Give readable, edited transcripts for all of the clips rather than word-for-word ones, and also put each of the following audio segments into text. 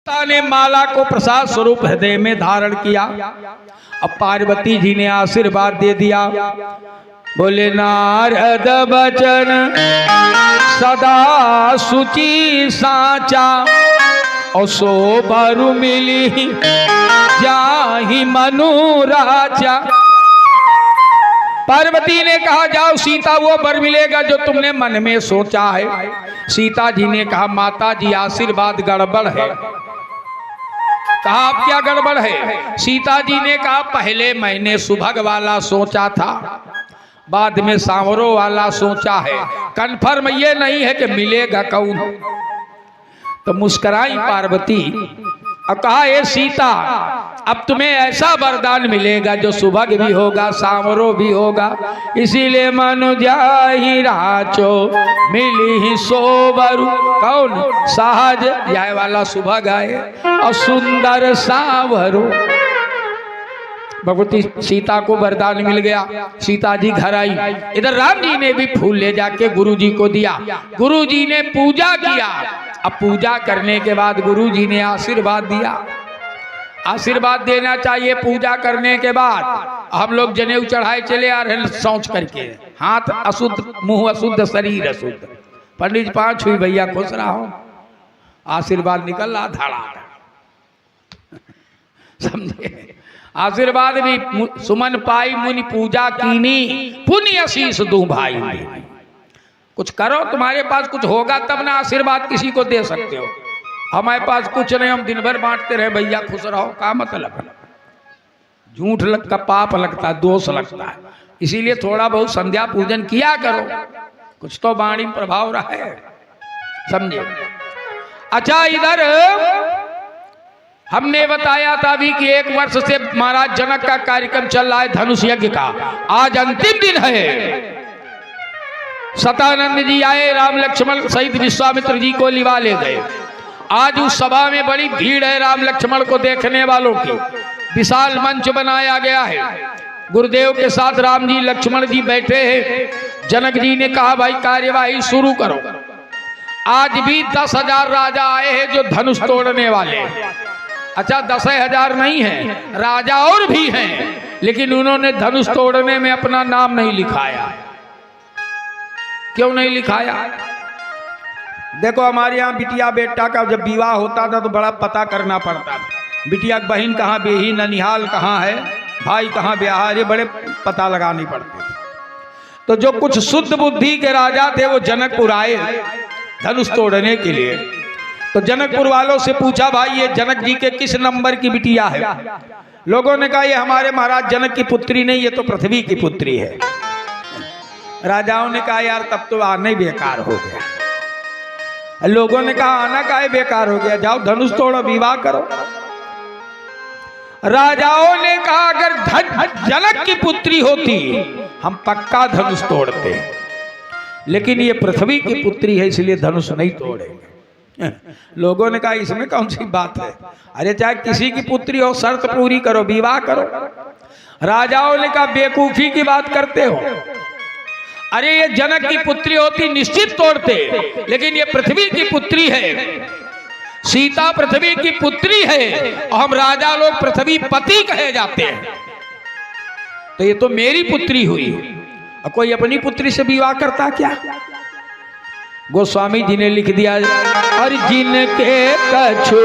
सीता ने माला को प्रसाद स्वरूप हृदय में धारण किया। अब पार्वती जी ने आशीर्वाद दे दिया। बोले नारद बचन सदा सुचि साचा, और सो बरु मिली जाहि मनुराजा। पार्वती ने कहा जाओ सीता वो वर मिलेगा जो तुमने मन में सोचा है। सीता जी ने कहा माता जी आशीर्वाद गड़बड़ है। कहा आप क्या गड़बड़ है? सीता जी ने कहा पहले मैंने सुभग वाला सोचा था, बाद में सांवरों वाला सोचा है, कन्फर्म ये नहीं है कि मिलेगा कौन। तो मुस्कुराई पार्वती और कहा ये सीता अब तुम्हें ऐसा वरदान मिलेगा जो सुभग भी होगा सांवरो भी होगा। इसीलिए मनु जाहि राचो मिली ही सोबरु। कौन? सहज जाए वाला सुभग आए और सुंदर सांवरो। भगवती सीता को वरदान मिल गया। सीता जी घर आई। इधर राम जी ने भी फूल ले जाके गुरु जी को दिया। गुरु जी ने पूजा किया। अब पूजा करने के बाद गुरु जी ने आशीर्वाद दिया। आशीर्वाद देना चाहिए पूजा करने के बाद। हम लोग जनेऊ चढ़ाए चले आ रहे सोच करके, हाथ अशुद्ध, मुंह अशुद्ध, शरीर अशुद्ध। पंडित जी 5 हुई भैया खुश रहो, आशीर्वाद निकल रहा धाड़ा। समझे? आशीर्वाद भी सुमन पाई मुनि पूजा कीनी, पुण्य शीश दूं भाई। कुछ करो, तुम्हारे पास कुछ होगा तब ना आशीर्वाद किसी को दे सकते हो। हमारे पास कुछ नहीं, हम दिन भर बांटते रहे भैया खुश रहो, का मतलब है? झूठ लगता, पाप लगता, दोष लगता है। इसीलिए थोड़ा बहुत संध्या पूजन किया करो, कुछ तो वाणी प्रभाव रहे। समझे? अच्छा, इधर हमने बताया था अभी कि 1 वर्ष से महाराज जनक का कार्यक्रम चल रहा है धनुष यज्ञ का। आज अंतिम दिन है। सतानंद जी आए, राम लक्ष्मण सहित विश्वामित्र जी को लिवा ले गए। आज उस सभा में बड़ी भीड़ है राम लक्ष्मण को देखने वालों की। विशाल मंच बनाया गया है। गुरुदेव के साथ राम जी लक्ष्मण जी बैठे हैं। जनक जी ने कहा भाई कार्यवाही शुरू करो। आज भी 10,000 राजा आए हैं जो धनुष तोड़ने वाले। अच्छा, 10,000 नहीं है, राजा और भी हैं, लेकिन उन्होंने धनुष तोड़ने में अपना नाम नहीं लिखाया। क्यों नहीं लिखाया? देखो हमारे यहाँ बिटिया बेटा का जब विवाह होता था तो बड़ा पता करना पड़ता था। बिटिया बहन कहाँ बेही, ननिहाल कहाँ है, भाई कहाँ ब्याह, ये बड़े पता लगानी पड़ते थे। तो जो कुछ शुद्ध बुद्धि के राजा थे वो जनकपुर आए धनुष तोड़ने के लिए। तो जनकपुर वालों से पूछा भाई ये जनक जी के किस नंबर की बिटिया है? लोगों ने कहा ये हमारे महाराज जनक की पुत्री नहीं, ये तो पृथ्वी की पुत्री है। राजाओं ने कहा यार तब तो आना ही बेकार हो गया। लोगों ने कहा आना काहे बेकार हो गया, जाओ धनुष तोड़ो, विवाह करो। राजाओं ने कहा अगर जनक की पुत्री होती हम पक्का धनुष तोड़ते, लेकिन ये पृथ्वी की पुत्री है इसलिए धनुष नहीं तोड़ेंगे। लोगों ने कहा इसमें कौन सी बात है, अरे चाहे किसी की पुत्री हो शर्त पूरी करो, विवाह करो। राजाओं ने कहा बेवकूफी की बात करते हो, अरे ये जनक की पुत्री होती निश्चित तोड़ते, लेकिन ये पृथ्वी की पुत्री है, सीता पृथ्वी की पुत्री है और हम राजा लोग पृथ्वी पति कहे जाते हैं, तो ये तो मेरी पुत्री हुई। और कोई अपनी पुत्री से विवाह करता क्या? गोस्वामी जी ने लिख दिया और जिनके कछु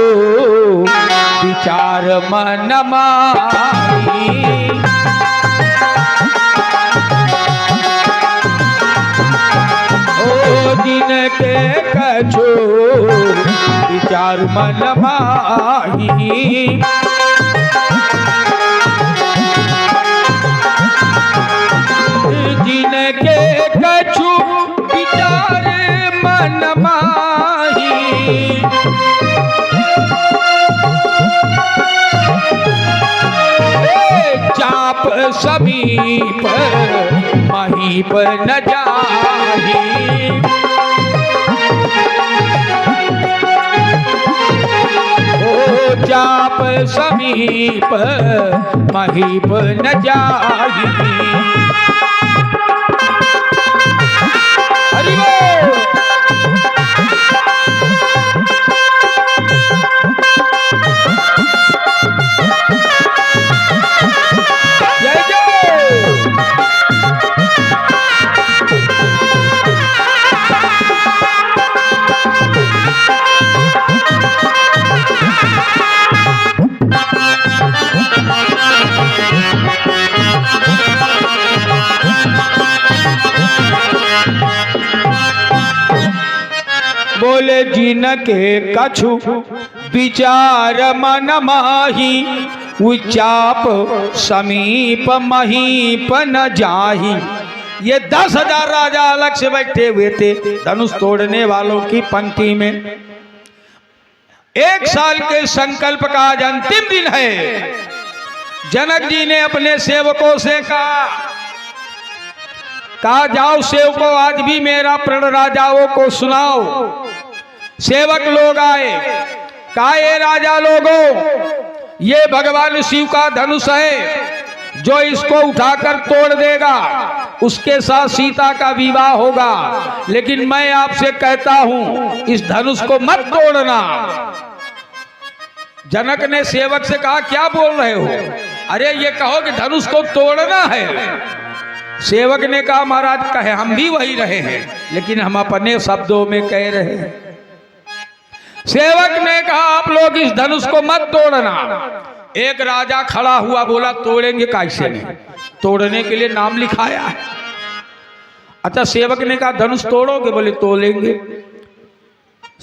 विचार मन माही, जिनके कछु विचार मन माही, जिनके कछु विचार मन माही, चाप समीप महीप न जाही, चाप समीप महीप न जाही। हरि बोल। जिनके कछु विचार मन माही, उचाप समीप महीप न जाही। ये 10,000 राजा अलग से बैठे हुए थे धनुष तोड़ने वालों की पंक्ति में। 1 साल के संकल्प का आज अंतिम दिन है। जनक जी ने अपने सेवकों से कहा जाओ सेवकों, आज भी मेरा प्रण राजाओं को सुनाओ। सेवक लोग आए, कहा ये राजा लोगों, ये भगवान शिव का धनुष है, जो इसको उठाकर तोड़ देगा उसके साथ सीता का विवाह होगा। लेकिन मैं आपसे कहता हूं इस धनुष को मत तोड़ना। जनक ने सेवक से कहा क्या बोल रहे हो? अरे ये कहो कि धनुष को तोड़ना है। सेवक ने कहा महाराज कहे हम भी वही रहे हैं, लेकिन हम अपने शब्दों में कह रहे हैं। सेवक ने कहा आप लोग इस धनुष को मत तोड़ना। एक राजा खड़ा हुआ, बोला तोड़ेंगे कैसे नहीं, तोड़ने के लिए नाम लिखाया है। अच्छा, सेवक ने कहा धनुष तोड़ोगे? बोले तोड़ेंगे।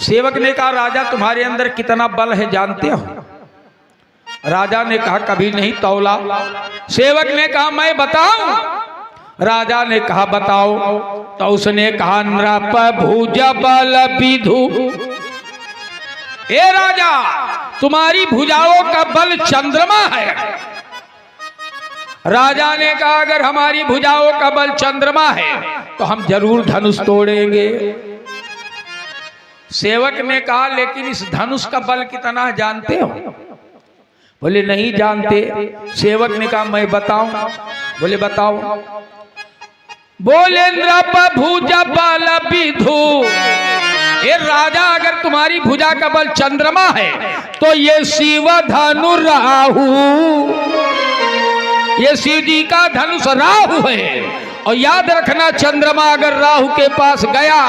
सेवक ने कहा राजा तुम्हारे अंदर कितना बल है जानते हो? राजा ने कहा कभी नहीं तौला। सेवक ने कहा मैं बताऊं? राजा ने कहा बताओ। तो उसने कहा नृप भुज बल विधु। ए राजा, तुम्हारी भुजाओं का बल चंद्रमा है। राजा ने कहा अगर हमारी भुजाओं का बल चंद्रमा है तो हम जरूर धनुष तोड़ेंगे। सेवक ने कहा लेकिन इस धनुष का बल कितना है जानते हो? बोले नहीं जानते। सेवक ने कहा मैं बताऊं? बोले बताओ। बोले नृप भुज बल विधु। ये राजा अगर तुम्हारी भुजा का बल चंद्रमा है तो ये शिव धनु राहु, ये शिव जी का धनुष राहु है। और याद रखना चंद्रमा अगर राहु के पास गया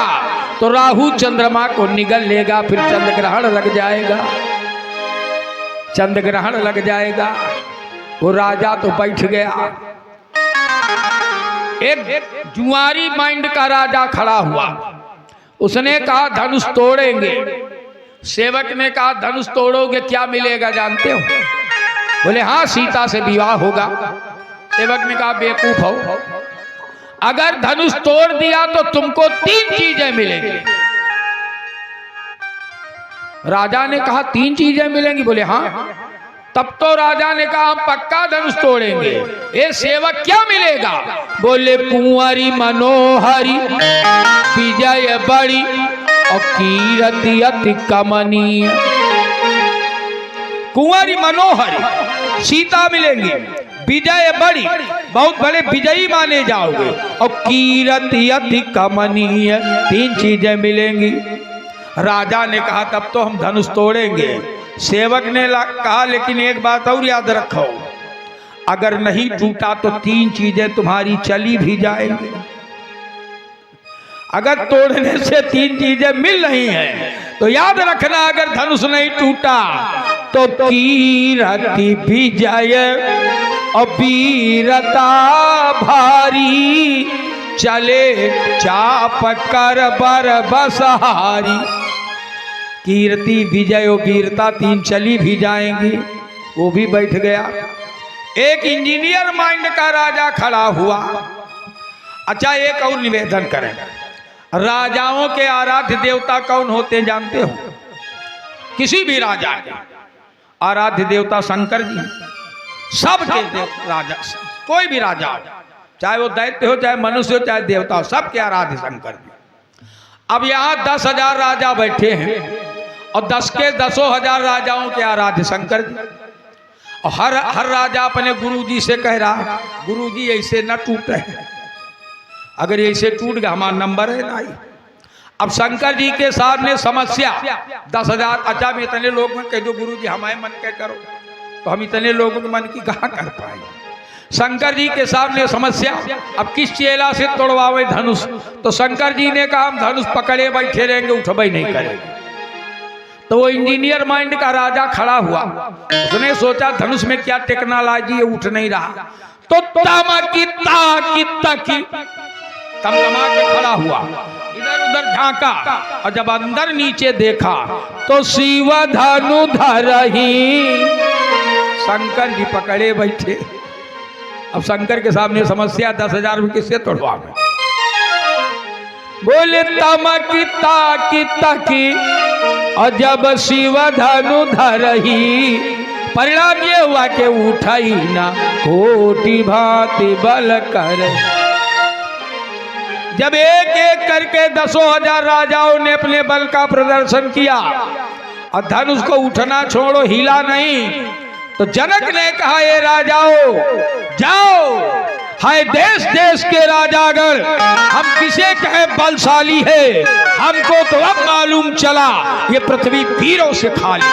तो राहु चंद्रमा को निगल लेगा, फिर चंद्र ग्रहण लग जाएगा, चंद्र ग्रहण लग जाएगा। वो राजा तो बैठ गया। एक जुआरी माइंड का राजा खड़ा हुआ, उसने कहा धनुष तोड़ेंगे। सेवक ने कहा धनुष तोड़ोगे क्या मिलेगा जानते हो? बोले हाँ सीता से विवाह होगा। सेवक ने कहा बेवकूफ हो, अगर धनुष तोड़ दिया तो तुमको 3 चीजें मिलेंगी। राजा ने कहा 3 चीजें मिलेंगी? बोले हाँ। तब तो राजा ने कहा हम पक्का धनुष तोड़ेंगे। ये सेवक क्या मिलेगा? बोले कुंवारी मनोहरी विजय बड़ी और कीर्ति अति कमनीय। कुंवारी मनोहरी सीता मिलेंगी, विजय बड़ी बहुत बड़े विजयी माने जाओगे, और कीर्ति अति कमनीय 3 चीजें मिलेंगी। राजा ने कहा तब तो हम धनुष तोड़ेंगे। सेवक ने कहा लेकिन एक बात और याद रखो, अगर नहीं टूटा तो 3 चीजें तुम्हारी चली भी जाएंगी। अगर तोड़ने से 3 चीजें मिल रही हैं तो याद रखना अगर धनुष नहीं टूटा तो कीर्ति विजय और वीरता भारी चले चाप कर बर बसहारी। कीर्ति विजय और वीरता 3 चली भी जाएंगी। वो भी बैठ गया। एक इंजीनियर माइंड का राजा खड़ा हुआ। अच्छा एक और निवेदन करें, राजाओं के आराध्य देवता कौन होते हैं जानते हो? किसी भी राजा के आराध्य देवता शंकर जी। सबके राजा, कोई भी राजा हो, चाहे वो दैत्य हो, चाहे मनुष्य हो, चाहे देवता हो, सबके आराध्य शंकर जी। अब यहाँ 10,000 राजा बैठे हैं और 10 के 10,000 राजाओं के आराध्य शंकर जी। और हर राजा अपने गुरु जी से कह रहा गुरु जी ऐसे न टूटे, अगर ऐसे टूट गया हमारा नंबर है ना। अब शंकर जी के सामने समस्या 10,000। अच्छा मैं इतने लोग में कह दो गुरु जी हमारे मन के करो, तो हम इतने लोगों के मन की कहाँ कर पाएंगे? शंकर जी के सामने समस्या, अब किस चेला से तोड़वावे धनुष? तो शंकर जी ने कहा हम धनुष पकड़े बैठे रहेंगे, उठबई नहीं करेंगे। तो वो इंजीनियर माइंड का राजा खड़ा हुआ, उसने सोचा धनुष में क्या टेक्नोलॉजी है, उठ नहीं रहा। तो तमा की तमा के खड़ा हुआ इधर उधर झांका और जब अंदर नीचे देखा तो शिव धनु धरही। शंकर जी पकड़े बैठे। अब शंकर के सामने समस्या 10,000 रुपये किससे तोड़वा में। बोले तमकी ताकी तकी और जब शिव धनु धरही, परिणाम ये हुआ कि उठाई ना कोटि भांति बल कर। जब एक एक करके 10,000 राजाओं ने अपने बल का प्रदर्शन किया और धनुष को उठना छोड़ो, हिला नहीं, तो जनक ने कहा ये राजाओं जाओ, हाय देश देश के राजागण, हम किसे कहे बलशाली है, हमको तो अब मालूम चला ये पृथ्वी वीरों से खाली।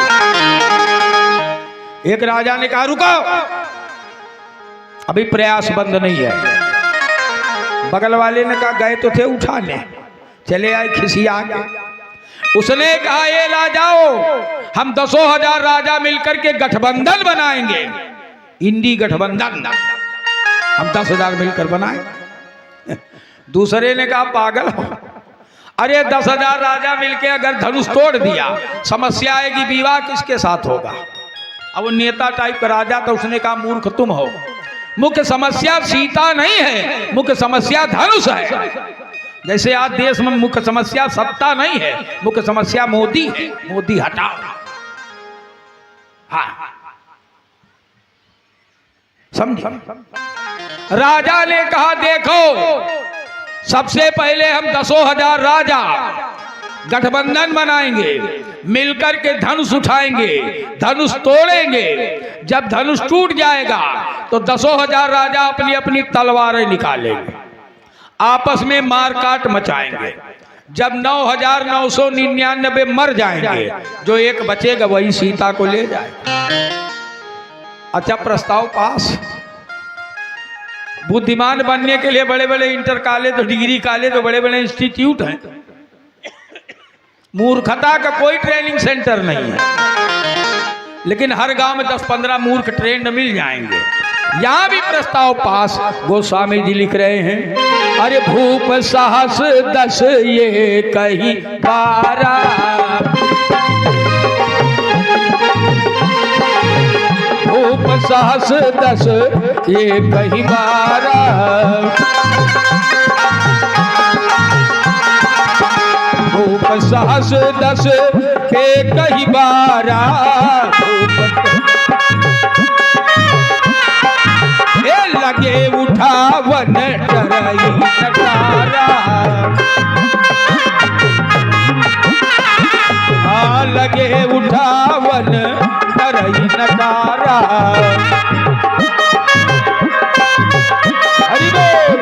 एक राजा ने कहा रुको, अभी प्रयास बंद नहीं है। बगल वाले ने कहा गए तो थे उठाने, चले आए खिसिया के। उसने कहा ये राजाओं, हम 10,000 राजा मिलकर के गठबंधन बनाएंगे, इंडी गठबंधन, हम 10,000 मिलकर बनाए। दूसरे ने कहा पागल हो, अरे 10,000 राजा मिलकर अगर धनुष तोड़ दिया समस्या आएगी, विवाह किसके साथ होगा। अब वो नेता टाइप का राजा, तो उसने कहा मूर्ख तुम हो, मुख्य समस्या सीता नहीं है, मुख्य समस्या धनुष है। जैसे आज देश में मुख्य समस्या सत्ता नहीं है, मुख्य समस्या मोदी है, मोदी हटाओ। हाँ समझ। राजा ने कहा देखो, सबसे पहले हम 10,000 राजा गठबंधन बनाएंगे, मिलकर के धनुष उठाएंगे, धनुष तोड़ेंगे। जब धनुष टूट जाएगा तो 10,000 राजा अपनी अपनी तलवारें निकालेंगे, आपस में मारकाट मचाएंगे। जब 9,999 मर जाएंगे, जो एक बचेगा वही सीता को ले जाएगा। अच्छा प्रस्ताव पास। बुद्धिमान बनने के लिए बड़े बड़े इंटर कॉलेज तो डिग्री कॉलेज तो बड़े बड़े इंस्टीट्यूट हैं, मूर्खता का कोई ट्रेनिंग सेंटर नहीं है। लेकिन हर गांव में 10-15 मूर्ख ट्रेंड मिल जाएंगे। यहां भी प्रस्ताव पास। गोस्वामी जी लिख रहे हैं, अरे भूप साहस 10 ये कही 12, भूप साहस 10 ये कही 12, भूप साहस 10 ये कही 12, लगे उठावन डरई नटारा, हाँ लगे उठावन डरई नटारा। हरि बोल।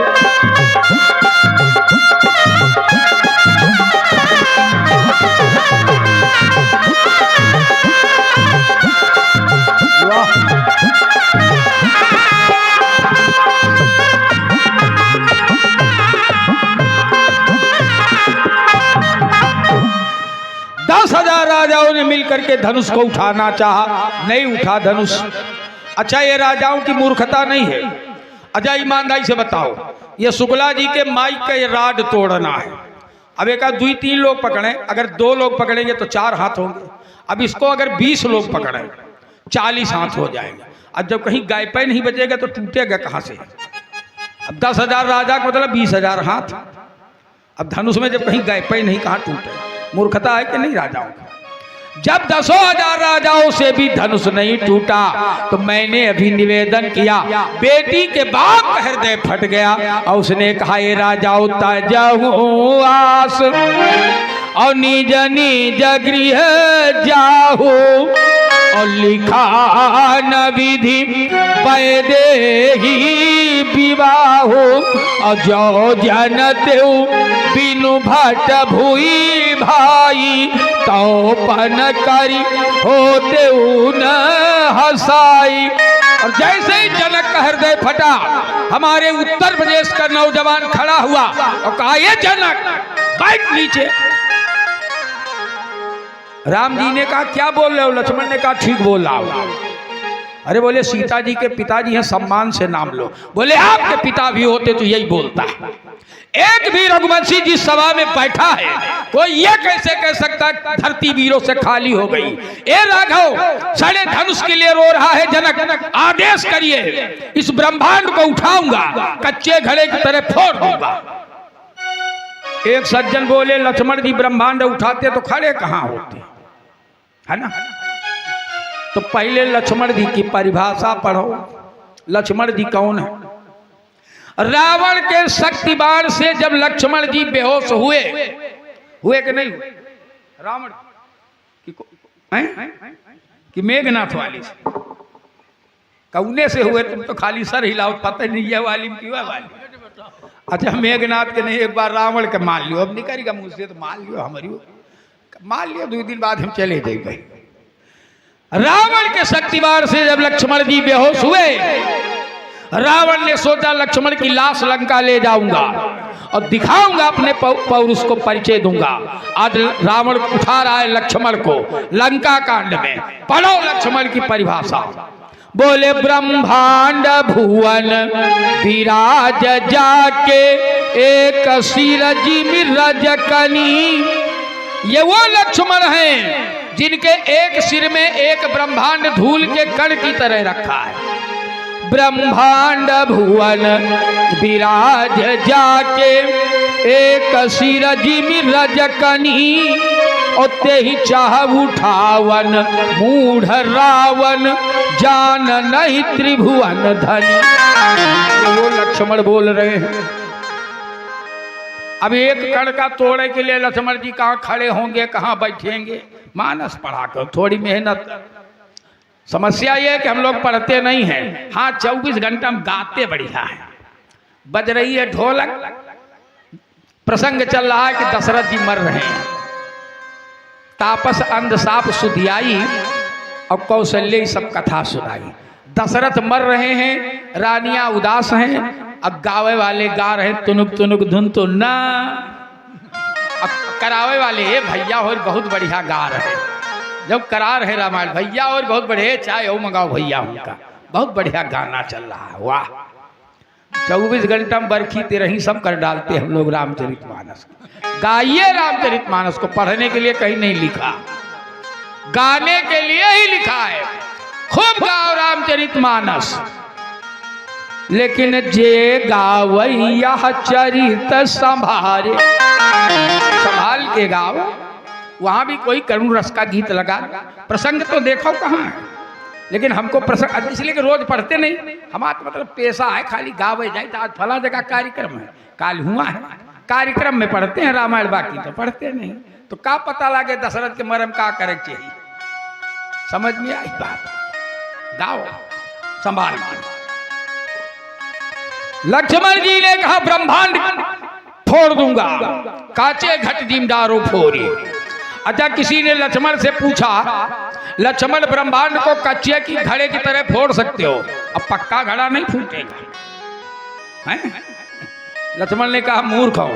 वाह 10,000 राजाओं ने मिलकर के धनुष को उठाना चाहा, नहीं उठा धनुष। अच्छा ये राजाओं की मूर्खता नहीं है। अच्छा ईमानदारी से बताओ, ये शुक्ला जी के माइक का ये राड तोड़ना है। अब एक 2-3 लोग पकड़े, अगर 2 लोग पकड़ेंगे तो 4 हाथ होंगे। अब इसको अगर 20 लोग पकड़े 40 हाथ हो जाएंगे। अब जब कहीं गाय पे नहीं बचेगा तो टूटेगा कहां से। अब 10,000 राजा का मतलब 20,000 हाथ। अब धनुष में जब कहीं गाय पे नहीं, कहां टूटे। मूर्खता है कि नहीं राजाओं का। जब 10,000 राजाओं से भी धनुष नहीं टूटा तो मैंने अभी निवेदन किया, बेटी के बाप का हृदय फट गया और उसने कहा ये राजाओं तजहु आस और निज निज गृह जाहु और लिखा न विधि वैदेही विवाहो और जो जनते बिनु भट भुई भाई तो पन करी होते न हसाई। और जैसे ही जनक का हृदय फटा, हमारे उत्तर प्रदेश का नौजवान खड़ा हुआ और कहा ये जनक बैठ नीचे। राम जी ने कहा क्या बोल रहे हो? लक्ष्मण ने कहा ठीक बोल रहा हूं। अरे बोले सीता जी के पिताजी हैं, सम्मान से नाम लो। बोले आपके पिता भी होते तो यही बोलता है। एक भी रघुवंशी जिस सभा में बैठा है, कोई ये कैसे कह सकता धरती वीरों से खाली हो गई। ए राघव, सड़े धनुष के लिए रो रहा है जनक, आदेश करिए, इस ब्रह्मांड को उठाऊंगा, कच्चे घड़े की तरह फोड़ दूंगा। एक सज्जन बोले लक्ष्मण जी ब्रह्मांड उठाते तो खड़े कहां होते, है ना। तो पहले लक्ष्मण जी की परिभाषा पढ़ो। लक्ष्मण जी कौन है? रावण के शक्ति बाण से जब लक्ष्मण जी बेहोश हुए कि नहीं हुए? रावण कि मेघनाथ वाली से? कौने से हुए? तुम तो खाली सर हिलाओ, पता नहीं ये वाली क्यों वाली। अच्छा मेघनाथ के नहीं, एक बार रावण के मान लियो, अब निकलेगा मुंह से तो मान लियो, हमारी मान लियो, 2 दिन बाद हम चले जाएंगे। रावण के शक्तिवार से जब लक्ष्मण जी बेहोश हुए, रावण ने सोचा लक्ष्मण की लाश लंका ले जाऊंगा और दिखाऊंगा, अपने पौरुष को परिचय दूंगा। आज रावण उठा रहा है लक्ष्मण को लंका कांड में। पढ़ो लक्ष्मण की परिभाषा। बोले ब्रह्मांड भुवन विराज जाके, एक सिरजी मिरज कनी। ये वो लक्ष्मण हैं जिनके एक सिर में एक ब्रह्मांड धूल के कण की तरह रखा है। ब्रह्मांड भुवन विराज जाके, एक सिरजी मिरज कनी। ओते ही चाह उठावन मूढ़ रावण, जान नहीं त्रिभुवन धनी। वो लक्ष्मण बोल रहे हैं। अब एक कण का तोड़ने के लिए लक्ष्मण जी कहाँ खड़े होंगे, कहाँ बैठेंगे? मानस पढ़ा कर थोड़ी मेहनत। समस्या ये है कि हम लोग पढ़ते नहीं हैं। हाँ 24 घंटा हम गाते बढ़िया है। बज रही है ढोलक, प्रसंग चल रहा है कि दशरथ जी मर रहे हैं। तापस अंध साप सुधियाई और कौशल्य सब कथा सुनाई। दशरथ मर रहे हैं, रानियां उदास हैं। अब गावे वाले गा रहे तुनुक तुनुक धुन तो ना, अब करावे वाले भैया और बहुत बढ़िया गा रहे। जब करा रहे रामायण भैया और बहुत बढ़िया, चाय हो मंगाओ भैया, उनका बहुत बढ़िया गाना चल रहा है। वाह 24 घंटा में बरखी तेरही सब कर डालते हम लोग रामचरितमानस। गाइए रामचरितमानस को, पढ़ने के लिए कहीं नहीं लिखा, गाने के लिए ही लिखा है। खूब गाओ रामचरितमानस, लेकिन जे गावैया चरित संभारे, संभाल के गाओ। वहां भी कोई करुण रस का गीत लगा, प्रसंग तो देखो कहाँ है। लेकिन हमको प्रसंग इसलिए कि रोज पढ़ते नहीं, हमारा मतलब पेशा है खाली गावे जाए। आज फला जगह कार्यक्रम है, काल हुआ है, कार्यक्रम में पढ़ते हैं रामायण, बाकी तो पढ़ते नहीं। तो का पता लगे दशरथ के मरम का करे चाहिए। समझ में आई बात? गाओ संभाल के। लक्ष्मण जी ने कहा ब्रह्मांड फोड़ दूंगा, काचे घट जिमदारो फोरी। अच्छा किसी ने लक्ष्मण से पूछा, लक्ष्मण ब्रह्मांड को कच्चे की घड़े की तरह फोड़ सकते हो, अब पक्का घड़ा नहीं फूटेगा। लक्ष्मण ने कहा मूर्ख हो,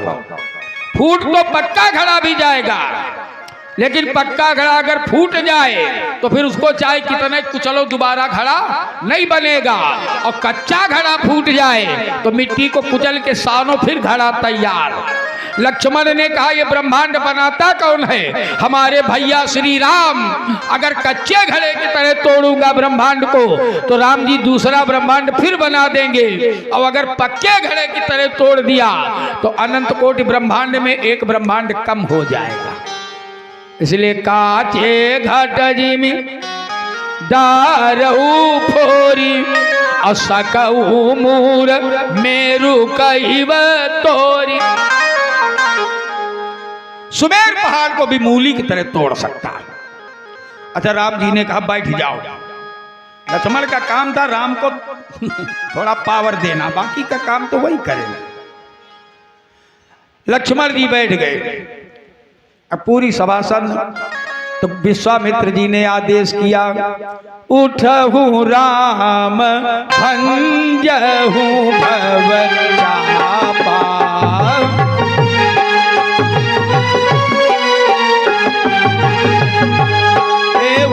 फूट तो पक्का घड़ा भी जाएगा, लेकिन पक्का घड़ा अगर फूट जाए तो फिर उसको चाहे कितने कुचलो दोबारा घड़ा नहीं बनेगा। और कच्चा घड़ा फूट जाए तो मिट्टी को कुचल के सानों फिर घड़ा तैयार। लक्ष्मण ने कहा ये ब्रह्मांड बनाता कौन है? हमारे भैया श्री राम। अगर कच्चे घड़े की तरह तोड़ूंगा ब्रह्मांड को तो राम जी दूसरा ब्रह्मांड फिर बना देंगे, और अगर पक्के घड़े की तरह तोड़ दिया तो अनंत कोटि ब्रह्मांड में एक ब्रह्मांड कम हो जाएगा। इसलिए काचे घट जिमि दारऊ फोरी, असकऊ मूर मेरु कहिव तोरी। सुमेर पहाड़ को भी मूली की तरह तोड़ सकता है। अच्छा राम जी ने कहा बैठ जाओ। लक्ष्मण का काम था राम को थोड़ा पावर देना, बाकी का काम तो वही करेगा। लक्ष्मण जी बैठ गए। अब पूरी सभासन, तो विश्वामित्र जी ने आदेश किया, उठहु राम भंजहु भव चापा,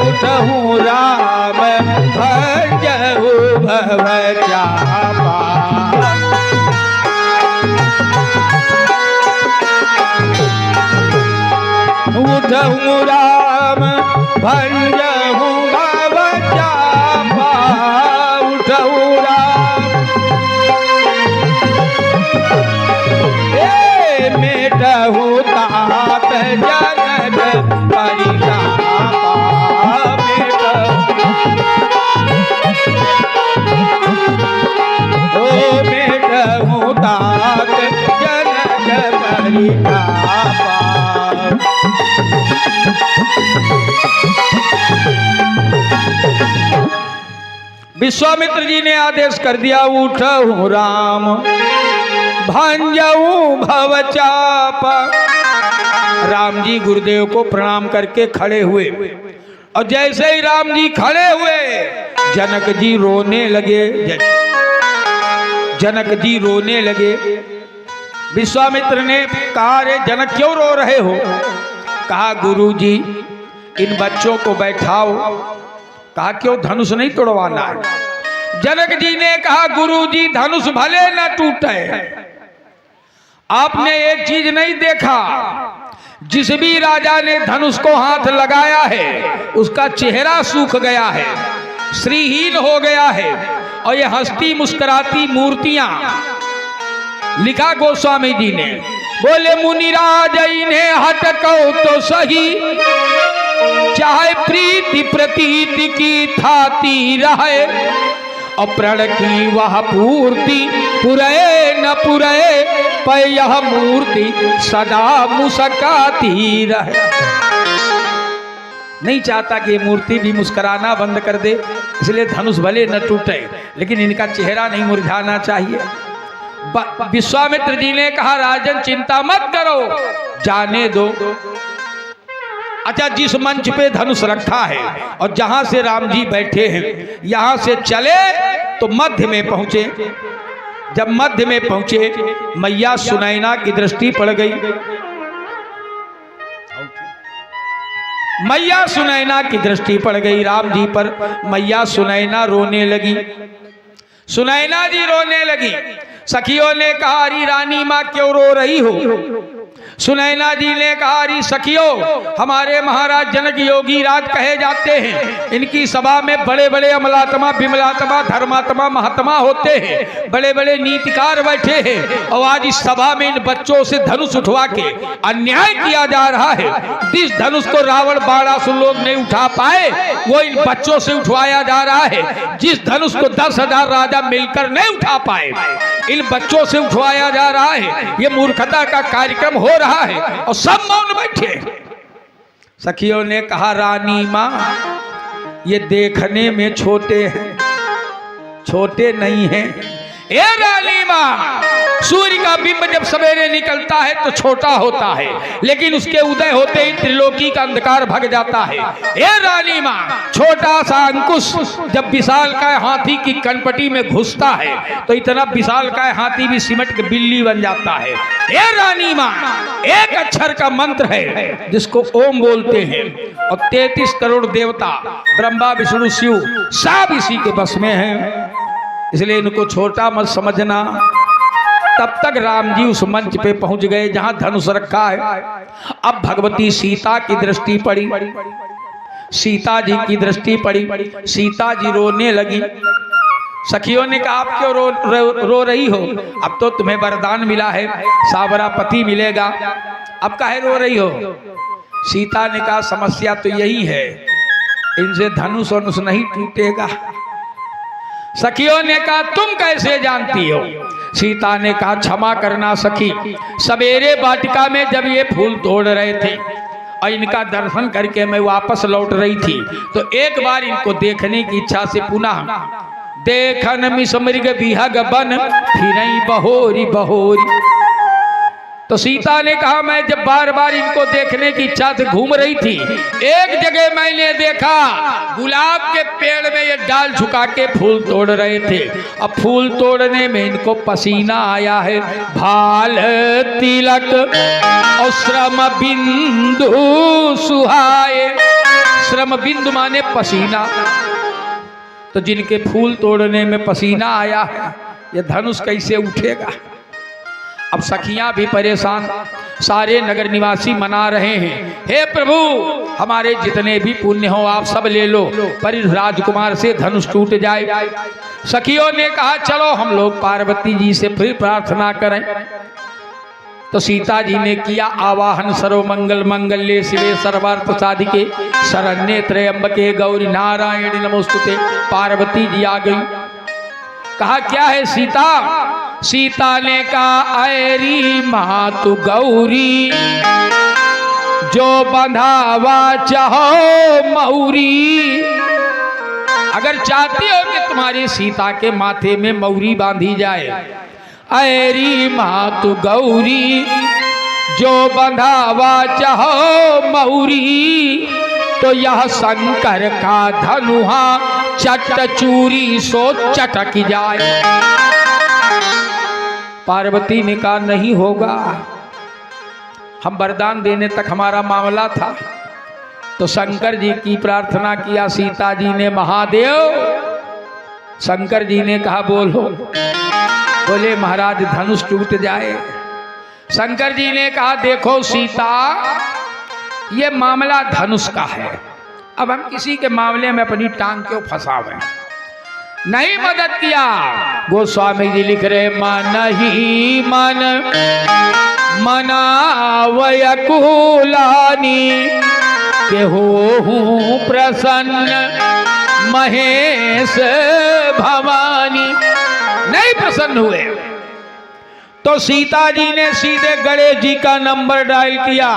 उठहु राम भंजहु भंजहु भव चापा उठऊ राम। मेटहु तात जनक परितापा, मेटहु तात जनक परितापा। विश्वामित्र जी ने आदेश कर दिया, उठहु राम भंजऊ भव चाप। राम जी गुरुदेव को प्रणाम करके खड़े हुए और जैसे ही राम जी खड़े हुए जनक जी रोने लगे। जनक जी रोने लगे। विश्वामित्र ने कहा, रे जनक क्यों रो रहे हो? कहा, गुरु जी इन बच्चों को बैठाओ। कहा, क्यों धनुष नहीं तोड़वाना है? जनक जी ने कहा, गुरु जी धनुष भले न टूटे, आपने एक चीज नहीं देखा, जिस भी राजा ने धनुष को हाथ लगाया है उसका चेहरा सूख गया है, श्रीहीन हो गया है। और ये हंसती मुस्कुराती मूर्तियां, लिखा गोस्वामी जी ने, बोले मुनिराज इन्हें हटको तो सही, चाहे प्रीति प्रतीति की थाती रहे, और प्रण की वह पूर्ति पुरे न पुरे, पर यह मूर्ति सदा मुस्काती रहे। नहीं चाहता कि ये मूर्ति भी मुस्कुराना बंद कर दे, इसलिए धनुष भले न टूटे लेकिन इनका चेहरा नहीं मुरझाना चाहिए। विश्वामित्र जी ने कहा, राजन चिंता मत करो, जाने दो। अच्छा, जिस मंच पे धनुष रखा है और जहां से राम जी बैठे हैं, यहां से चले तो मध्य में पहुंचे। जब मध्य में पहुंचे, मैया सुनैना की दृष्टि पड़ गई। मैया सुनैना की दृष्टि पड़ गई राम जी पर। मैया सुनैना रोने लगी। सुनैना जी रोने लगी। सखियों ने कहा, अरे रानी माँ क्यों रो रही हो? सुनैना जी ने कहा, अरे सखियों, हमारे महाराज जनक योगी राज कहे जाते हैं, इनकी सभा में बड़े बड़े अमलात्मा, विमलात्मा, धर्मात्मा, महात्मा होते हैं, बड़े बड़े नीतिकार बैठे हैं, और आज इस सभा में इन बच्चों से धनुष उठवा के अन्याय किया जा रहा है। जिस धनुष को रावण बाणासुर लोग नहीं उठा पाए, वो इन बच्चों से उठवाया जा रहा है। जिस धनुष को 10,000 राजा मिलकर नहीं उठा पाए, इन बच्चों से उठवाया जा रहा है। ये मूर्खता का कार्यक्रम हो रहा है और सब मौन बैठे। सखियों ने कहा, रानी मां ये देखने में छोटे हैं, छोटे नहीं हैं। ए रानी मां, सूर्य का बिंब जब सवेरे निकलता है तो छोटा होता है, लेकिन उसके उदय होते ही त्रिलोकी का अंधकार भग जाता है। ए रानी मां, छोटा सा अंकुश जब विशालकाय हाथी की कनपटी में घुसता है तो इतना विशालकाय हाथी भी सिमट के बिल्ली बन जाता है। ए रानी मां, एक अक्षर का मंत्र है जिसको ओम बोलते हैं, और 33 करोड़ देवता ब्रह्मा विष्णु शिव सब इसी के बस में हैं, इसलिए इनको छोटा मत समझना। तब तक राम जी उस मंच पे पहुंच गए जहां धनुष रखा है। अब भगवती सीता की दृष्टि पड़ी, सीता जी की दृष्टि पड़ी। सीता जी रोने लगी। सखियों ने कहा, आप क्यों रो रही हो? अब तो तुम्हें वरदान मिला है, सावरा पति मिलेगा, अब काहे रो रही हो? सीता ने कहा, समस्या तो यही है, इनसे धनुष वनुष नहीं टूटेगा। सखियों ने कहा, तुम कैसे जानती हो? सीता ने कहा, क्षमा करना सखी, सवेरे वाटिका में जब ये फूल तोड़ रहे थे और इनका दर्शन करके मैं वापस लौट रही थी, तो एक बार इनको देखने की इच्छा से पुनः देखन मिस मृग विहग बन फिरई बहोरी बहोरी। तो सीता ने कहा, मैं जब बार बार इनको देखने की इच्छा से घूम रही थी, एक जगह मैंने देखा गुलाब के पेड़ में ये डाल झुका के फूल तोड़ रहे थे। अब फूल तोड़ने में इनको पसीना आया है। भाल तिलक और श्रम बिंदु सुहाए। श्रम बिंदु माने पसीना, तो जिनके फूल तोड़ने में पसीना आया है, ये धनुष कैसे उठेगा? अब सखियां भी परेशान। सारे नगर निवासी मना रहे हैं, हे प्रभु हमारे जितने भी पुण्य हो आप सब ले लो, पर इस राजकुमार से धनुष टूट जाए। सखियों ने कहा चलो हम लोग पार्वती जी से फिर प्रार्थना करें। तो सीता जी ने किया आवाहन, सर्वमंगल मंगल्ये शिवे सर्वार्थ साधिके शरण्ये त्र्यंबके गौरी नारायणी नमोस्तुते। पार्वती जी आ गई, कहा क्या है सीता? सीता ने कहा ऐरी मातु गौरी जो बंधावा चाहो मौरी। अगर चाहती हो कि तुम्हारी सीता के माथे में मौरी बांधी जाए, ऐरी मातु गौरी जो बंधावा चाहो मौरी, तो यह शंकर का धनुहा चट चूरी सो चटक जाए। पार्वती ने कहा नहीं होगा, हम वरदान देने तक हमारा मामला था। तो शंकर जी की प्रार्थना किया सीता जी ने, महादेव। शंकर जी ने कहा बोलो। बोले महाराज धनुष टूट जाए। शंकर जी ने कहा देखो सीता, ये मामला धनुष का है, अब हम किसी के मामले में अपनी टांग क्यों फंसावें। नहीं मदद किया। गोस्वामी जी लिख रहे मन ही मन मनावय कुलानी के हो प्रसन्न महेश भवानी। नहीं प्रसन्न हुए तो सीता जी ने सीधे गणेश जी का नंबर डायल किया,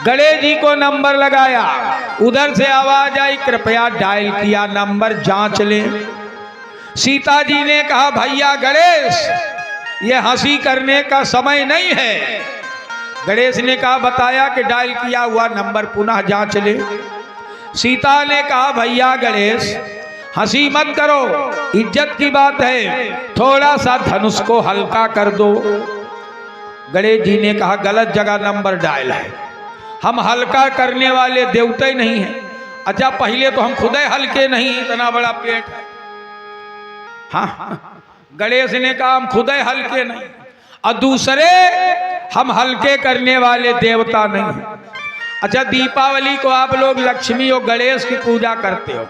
गणेश जी को नंबर लगाया। उधर से आवाज आई कृपया डायल किया नंबर जांच लें। सीता जी ने कहा भैया गणेश, ये हंसी करने का समय नहीं है। गणेश ने कहा बताया कि डायल किया हुआ नंबर पुनः जांच ले। सीता ने कहा भैया गणेश हंसी मत करो, इज्जत की बात है, थोड़ा सा धनुष को हल्का कर दो। गणेश जी ने कहा गलत जगह नंबर डायल है, हम हल्का करने वाले देवते नहीं हैं। अच्छा पहले तो हम खुद हल्के नहीं, इतना बड़ा पेट है। हाँ गणेश ने कहा हम खुद हल्के नहीं, और दूसरे हम हल्के करने वाले देवता नहीं। अच्छा दीपावली को आप लोग लक्ष्मी और गणेश की पूजा करते हो,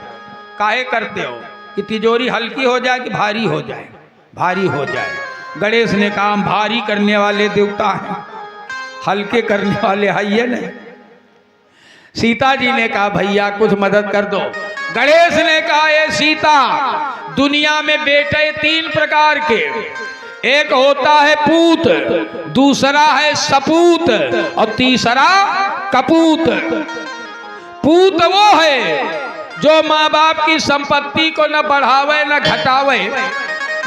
काहे करते हो? कि तिजोरी हल्की हो जाए कि भारी हो जाए? भारी हो जाए। गणेश ने कहा हम भारी करने वाले देवता हैं, हल्के करने वाले है ये नहीं। सीता जी ने कहा भैया कुछ मदद कर दो। गणेश ने कहा ये सीता, दुनिया में बेटे तीन प्रकार के, एक होता है पूत, दूसरा है सपूत और तीसरा कपूत। पूत वो है जो माँ बाप की संपत्ति को न बढ़ावे न घटावे,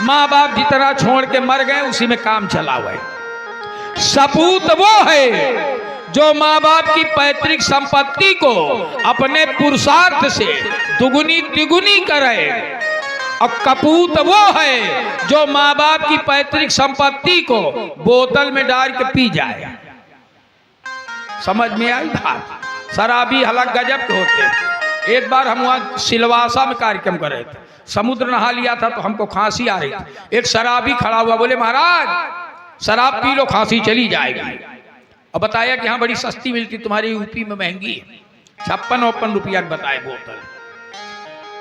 माँ बाप जितना छोड़ के मर गए उसी में काम चलावे। सपूत वो है जो माँ बाप की पैतृक संपत्ति को अपने पुरुषार्थ से दुगुनी तिगुनी करे। और कपूत वो है जो माँ बाप की पैतृक संपत्ति को बोतल में डाल के पी जाए। समझ में आई बात? शराबी हलक गजब के होते। एक बार हम वहाँ सिलवासा में कार्यक्रम कर रहे थे, समुद्र नहा लिया था तो हमको खांसी आ रही थी। एक शराबी खड़ा हुआ, बोले महाराज शराब पी लो खांसी चली जाएगी। और बताया कि हाँ बड़ी सस्ती मिलती, तुम्हारी यूपी में महंगी है, 56-59 रुपया बताए बोतल।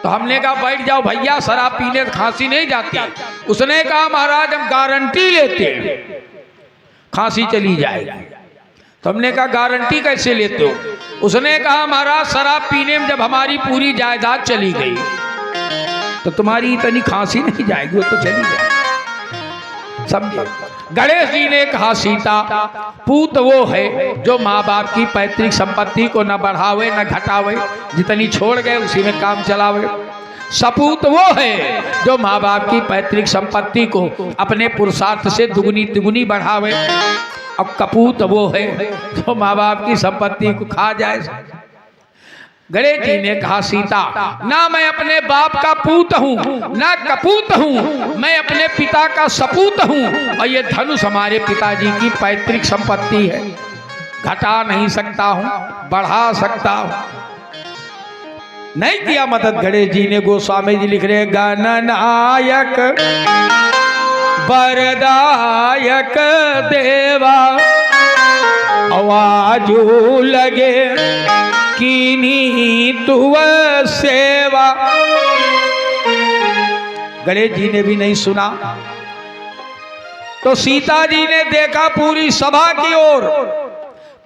तो हमने कहा बैठ जाओ भैया, शराब पीने से खांसी नहीं जाती। उसने कहा महाराज हम गारंटी लेते हैं खांसी चली जाएगी। तो हमने कहा गारंटी कैसे लेते हो? उसने कहा महाराज शराब पीने में जब हमारी पूरी जायदाद चली गई तो तुम्हारी इतनी खांसी नहीं जाएगी, वो तो चली जाएगी। समझे? गणेश जी ने कहा सीता, पूत वो है जो माँ बाप की पैतृक संपत्ति को न बढ़ावे न घटावे, जितनी छोड़ गए उसी में काम चलावे। सपूत वो है जो माँ बाप की पैतृक संपत्ति को अपने पुरुषार्थ से दुगुनी तिगुनी बढ़ावे। अब कपूत वो है जो माँ बाप की संपत्ति को खा जाए। गणेश जी ने कहा सीता, ना मैं अपने बाप का पूत हूँ ना कपूत हूँ, मैं अपने पिता का सपूत हूँ। और ये धनुष हमारे पिताजी की पैतृक संपत्ति है, घटा नहीं सकता हूँ, बढ़ा सकता हूँ। नहीं किया मदद गणेश जी ने। गोस्वामी जी लिख रहे गणनायक वरदायक देवा आवाजू लगे कीनी तुव सेवा। गणेश जी ने भी नहीं सुना तो सीता जी ने देखा पूरी सभा की ओर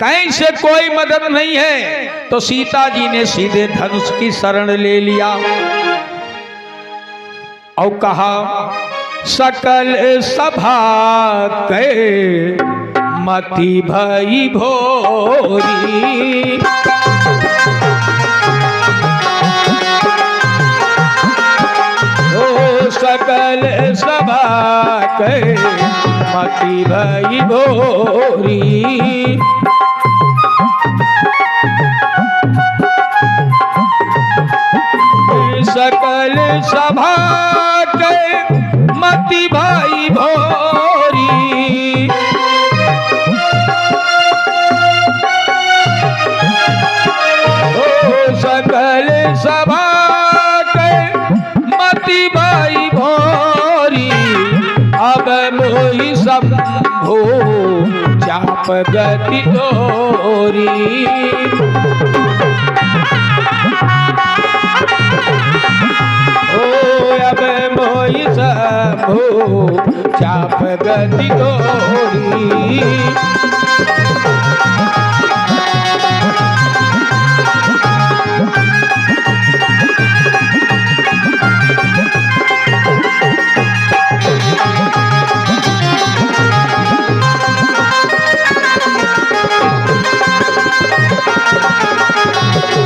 कहीं से कोई मदद नहीं है, तो सीता जी ने सीधे धनुष की शरण ले लिया और कहा सकल सभा के मति भई भोरी। ओ सकल सभा के मति भई भोरी। सकल सभा के मति भाई भोरी। ओ सकल सभा के मति भाई भोरी। अब मोहि शंभो चाप गति तोरी। अब मोहि शंभो चाप गति तोरी।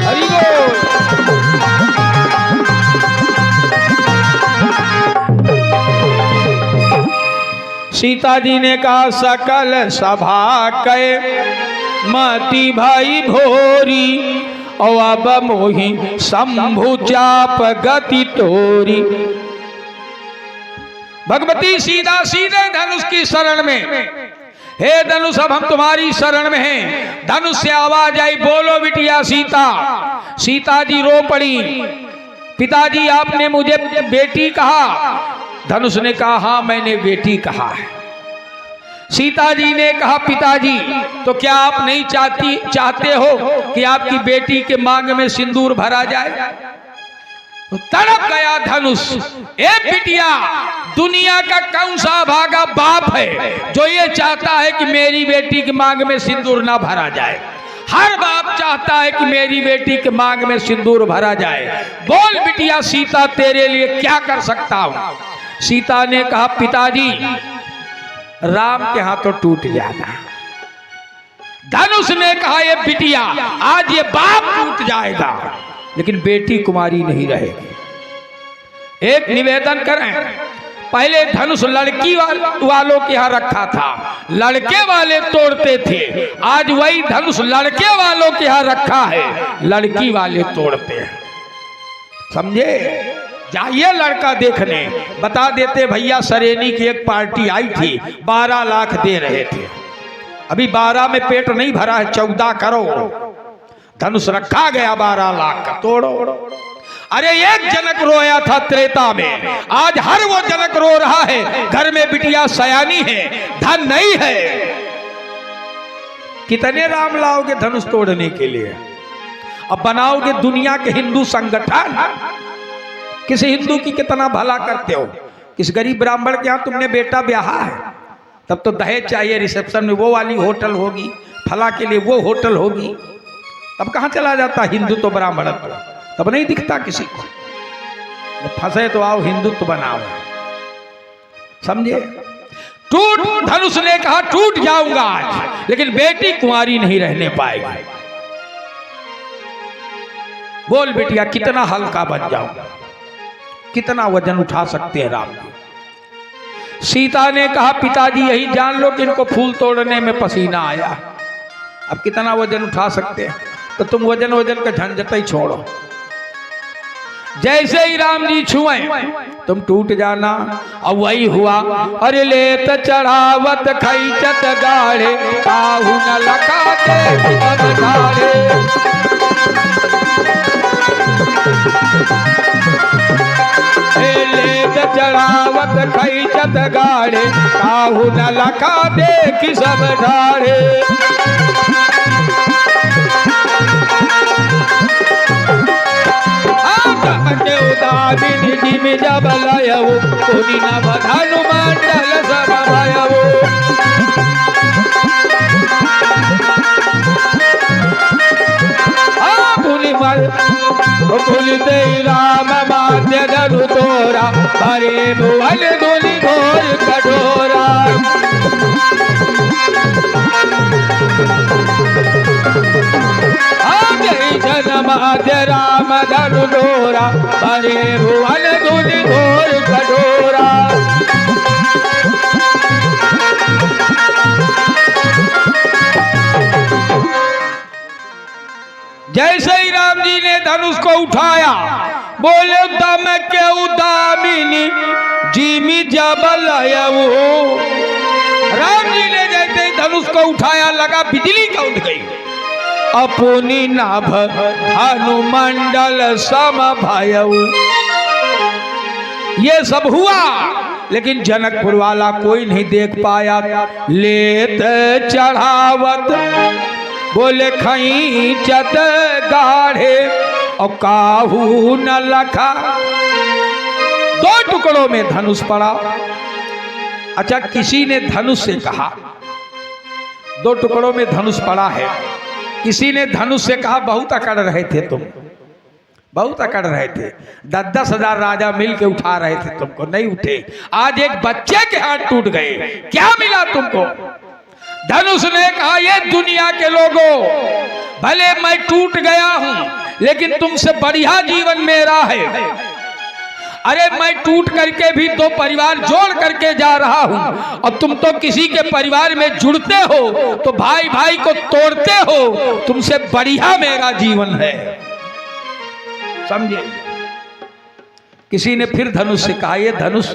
हरि बोल। सीता जी ने कहा सकल सभा के मति भाई भोरी। और अब मोहि शंभु चाप गति तोरी। भगवती सीता सीधे धनुष की शरण में, हे धनुष अब हम तुम्हारी शरण में हैं। धनुष से आवाज आई, बोलो बिटिया सीता। सीता जी रो पड़ी, पिताजी आपने मुझे बेटी कहा। धनुष ने कहा हाँ मैंने बेटी कहा है। सीता जी ने कहा पिताजी तो क्या आप नहीं चाहते हो कि आपकी बेटी के मांग में सिंदूर भरा जाए। तो तड़प गया धनुष। ए बिटिया, दुनिया का कौन सा भागा बाप है जो ये चाहता है कि मेरी बेटी की मांग में सिंदूर ना भरा जाए। हर बाप चाहता है कि मेरी बेटी के मांग में सिंदूर भरा जाए। बोल बिटिया सीता तेरे लिए क्या कर सकता हूं। सीता ने कहा पिताजी राम के हाथों टूट जाना। धनुष ने कहा ये बिटिया आज ये बाप टूट जाएगा लेकिन बेटी कुमारी नहीं रहेगी। एक निवेदन करें, पहले धनुष लड़की वालों के यहाँ रखा था, लड़के वाले तोड़ते थे। आज वही धनुष लड़के वालों के यहाँ रखा है, लड़की वाले तोड़ते हैं। समझे? जाइए लड़का देखने, बता देते भैया सरेनी की एक पार्टी आई थी, 12 लाख दे रहे थे। अभी 12 में पेट नहीं भरा है, 14 करोड़ धनुष रखा गया, 12 लाख का तोड़ो। अरे एक जनक रोया था त्रेता में, आज हर वो जनक रो रहा है घर में बिटिया सयानी है, धन नहीं है। कितने राम लाओगे धनुष तोड़ने के लिए? अब बनाओगे दुनिया के हिंदू संगठन। किसी हिंदू की कितना भला करते हो। किस गरीब ब्राह्मण के यहाँ तुमने बेटा ब्याहा है, तब तो दहेज चाहिए, रिसेप्शन में वो वाली होटल होगी, फला के लिए वो होटल होगी। तब कहाँ चला जाता हिंदुत्व ब्राह्मणत्व? तब नहीं दिखता किसी को। फंसे तो आओ हिंदुत्व बनाओ। समझे? टूट, धनुष ने कहा टूट जाऊंगा आज, लेकिन बेटी कुंवारी नहीं रहने पाएगी। बोल बेटिया कितना हल्का बन जाऊंगा, कितना वजन उठा सकते हैं राम जी। सीता ने कहा पिताजी यही जान लो कि इनको फूल तोड़ने में पसीना आया, अब कितना वजन उठा सकते हैं। तो तुम वजन का झंझट ही छोड़ो, जैसे ही राम जी छुए तुम टूट जाना। अब वही हुआ। अरे लेत चढ़ावत खैचत गाढ़े, काहू न लखाते अब गाढ़े। लेत चढ़ावत खैचत चत गाड़े, काहू न लखा देख सब ढाड़े। के उदामिनी जिम जब लयऊ, पुनि नभ धनु मंडल सब भयऊ। पुलिते राम माध्य धनु तोरा, हरे भुवन धुलि घोर कठोरा। जन माध्य राम धनु तोरा, हरे भुवन धुलि घोर कठोरा। जैसे ही राम जी ने धनुष को उठाया, बोले दम के उदामिनी जिमी जब लयऊ। राम जी ने जैसे ही धनुष को उठाया, लगा बिजली कौंध गई। अपनी नाभ धनु मंडल सम भयऊ। ये सब हुआ, लेकिन जनकपुर वाला कोई नहीं देख पाया। लेत चढ़ावत बोले खईंचत गाढ़े, और काहू न लखा। दो टुकड़ों में धनुष पड़ा। अच्छा, किसी ने धनुष से कहा, दो टुकड़ों में धनुष पड़ा है। किसी ने धनुष से कहा, बहुत अकड़ रहे थे तुम, बहुत अकड़ रहे थे। 10-10 हजार राजा मिल के उठा रहे थे तुमको, नहीं उठे। आज एक बच्चे के हाथ टूट गए, क्या मिला तुमको? धनुष ने कहा, ये दुनिया के लोगों, भले मैं टूट गया हूं, लेकिन तुमसे बढ़िया जीवन मेरा है। अरे मैं टूट करके भी 2 परिवार जोड़ करके जा रहा हूं, और तुम तो किसी के परिवार में जुड़ते हो तो भाई भाई को तोड़ते हो। तुमसे बढ़िया मेरा जीवन है, समझे? किसी ने फिर धनुष से कहा, ये धनुष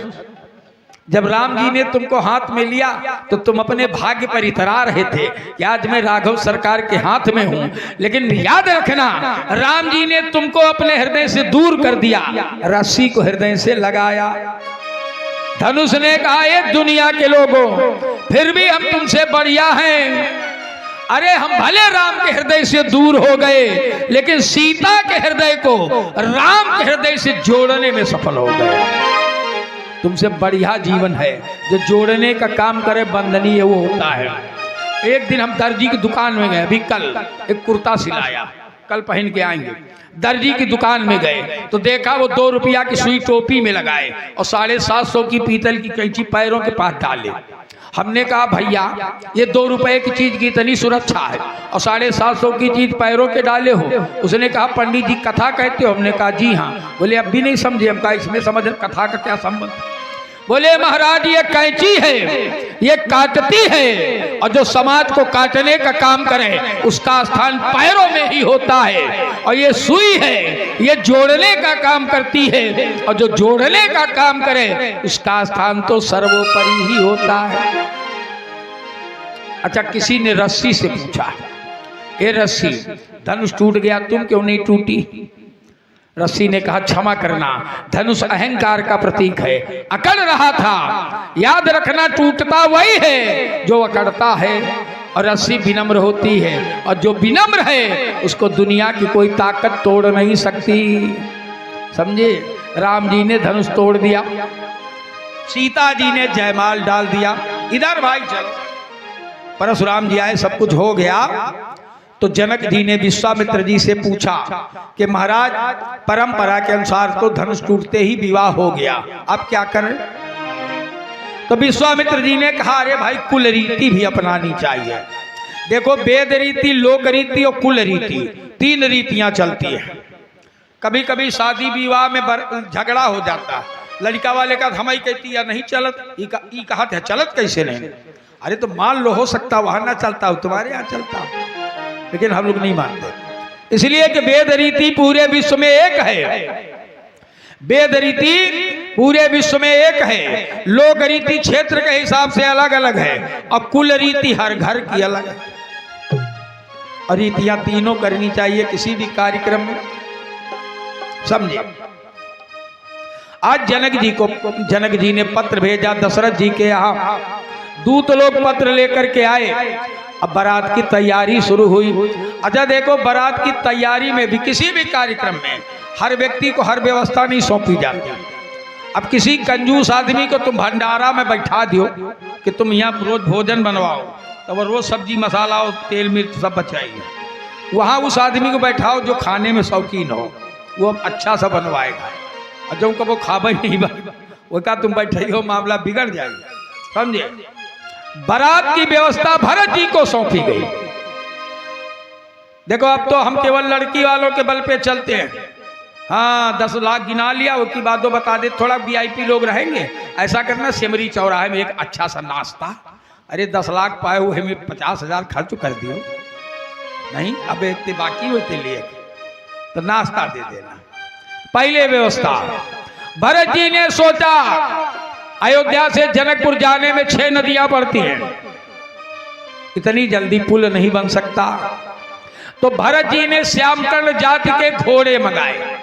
जब राम जी ने तुमको हाथ में लिया तो तुम अपने भाग्य पर इतरा रहे थे कि आज मैं राघव सरकार के हाथ में हूं, लेकिन याद रखना राम जी ने तुमको अपने हृदय से दूर कर दिया, रस्सी को हृदय से लगाया। धनुष ने कहा, ये दुनिया के लोगों, फिर भी हम तुमसे बढ़िया हैं। अरे हम भले राम के हृदय से दूर हो गए, लेकिन सीता के हृदय को राम के हृदय से जोड़ने में सफल हो गए। तुमसे बढ़िया जीवन है, जो जोड़ने का काम करे बंधनीय वो होता है। एक दिन हम दर्जी की दुकान में गए, अभी कल एक कुर्ता सिलाया, कल पहन के आएंगे। दर्जी की दुकान में गए तो देखा वो 2 रुपया की सुई टोपी में लगाए और 750 की पीतल की कैंची पैरों के पास डाले। हमने कहा, भैया ये 2 रुपए की चीज की इतनी सुरक्षा है और 750 की चीज पैरों के डाले हो। उसने कहा, पंडित जी कथा कहते हो? हमने कहा, जी हाँ। बोले, अब भी नहीं समझे? हम कहा, इसमें समझ कथा का क्या संबंध? बोले, महाराज ये कैंची है, ये काटती है, और जो समाज को काटने का काम करे उसका स्थान पैरों में ही होता है। और ये सुई है, ये जोड़ने का काम करती है, और जो जोड़ने का काम करे उसका स्थान तो सर्वोपरि ही होता है। अच्छा, किसी ने रस्सी से पूछा, ये रस्सी, धनुष टूट गया, तुम क्यों नहीं टूटी? रस्सी ने कहा, क्षमा करना, धनुष अहंकार का प्रतीक है, अकड़ रहा था। याद रखना, टूटता वही है जो अकड़ता है, और रस्सी विनम्र होती है, और जो विनम्र है उसको दुनिया की कोई ताकत तोड़ नहीं सकती, समझे? राम जी ने धनुष तोड़ दिया, सीता जी ने जयमाल डाल दिया। इधर भाई चलो, परशुराम जी आए, सब कुछ हो गया। तो जनक जी ने विश्वामित्र जी से पूछा कि महाराज, परंपरा के अनुसार तो धनुष टूटते ही विवाह हो गया, अब क्या करें? तो विश्वामित्र जी ने कहा, अरे भाई कुल रीति भी अपनानी चाहिए। देखो, वेद रीति, लोक रीति और कुल रीति, 3 रीतियां चलती है। कभी कभी शादी विवाह में झगड़ा हो जाता है, लड़का वाले का हमारी कहती है नहीं चलत, ई कहा था चलत कैसे नहीं? अरे तो मान लो हो सकता वहां ना चलता हो, तुम्हारे यहाँ चलता हो, लेकिन हम लोग नहीं मानते। इसलिए कि वेद रीति पूरे विश्व में एक है, वेद रीति पूरे विश्व में एक है, लोक रीति क्षेत्र के हिसाब से अलग अलग है, और कुल रीति हर घर की अलग है। और रीतियां तीनों करनी चाहिए किसी भी कार्यक्रम में, समझे? आज जनक जी ने पत्र भेजा दशरथ जी के यहाँ। दूत लोग पत्र लेकर के आए। अब बारात की तैयारी शुरू हुई। अच्छा देखो, बारात की तैयारी में भी किसी भी कार्यक्रम में हर व्यक्ति को हर व्यवस्था नहीं सौंपी जाती। अब किसी कंजूस आदमी को तुम भंडारा में बैठा दियो कि तुम यहाँ रोज भोजन बनवाओ, तो वो रोज सब्जी मसाला और तेल मिर्च सब बचाइए। वहाँ उस आदमी को बैठाओ जो खाने में शौकीन हो, वो अच्छा सा बनवाएगा। और जो कब वो खाबा ही नहीं वो क्या तुम बैठे हो, मामला बिगड़ जाएगा। समझे? बारात की व्यवस्था भरत जी को सौंपी गई। देखो अब तो हम केवल लड़की वालों के बल पे चलते हैं। हाँ 10 लाख गिना लिया, वो की बात तो बता दे, थोड़ा वीआईपी लोग रहेंगे। ऐसा करना, सिमरी चौराहे में एक अच्छा सा नाश्ता। अरे 10 लाख पाए हुए में 50,000 खर्च कर दियो, नहीं अब इतने बाकी होते लिए तो नाश्ता दे देना। पहले व्यवस्था भरत जी ने सोचा, अयोध्या से जनकपुर जाने में 6 नदियां पड़ती हैं, इतनी जल्दी पुल नहीं बन सकता। तो भरत जी ने श्यामकर्ण जाति के घोड़े मंगाए।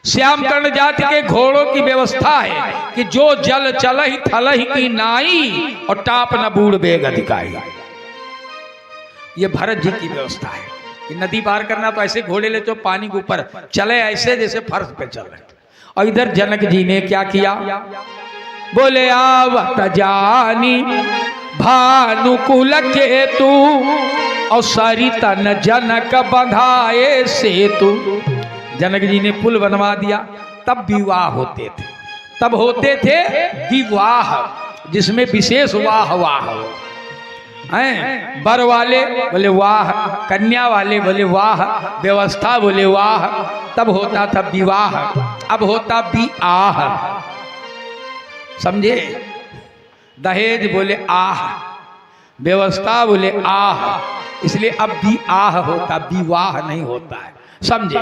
श्यामकर्ण जाति के घोड़ों की व्यवस्था है कि जो जल चलहि थलहि की नाई और टाप न बूढ़ बेग अधिकाई। ये भरत जी की व्यवस्था है कि नदी पार करना तो ऐसे घोड़े ले तो पानी के ऊपर चले, ऐसे जैसे फर्श पे चले। और इधर जनक जी ने क्या किया, बोले आवत जानी भानुकुल केतु और सरिता न जनक बंधाए सेतु। जनक जी ने पुल बनवा दिया। तब विवाह होते थे, तब होते थे विवाह, जिसमें विशेष वाह वाह हैं। बर वाले बोले वाह, कन्या वाले बोले वाह, व्यवस्था बोले वाह। तब होता था विवाह, अब होता विआह। समझे? दहेज बोले आह, व्यवस्था बोले आह, इसलिए अब विआह होता, विवाह नहीं होता है। समझे?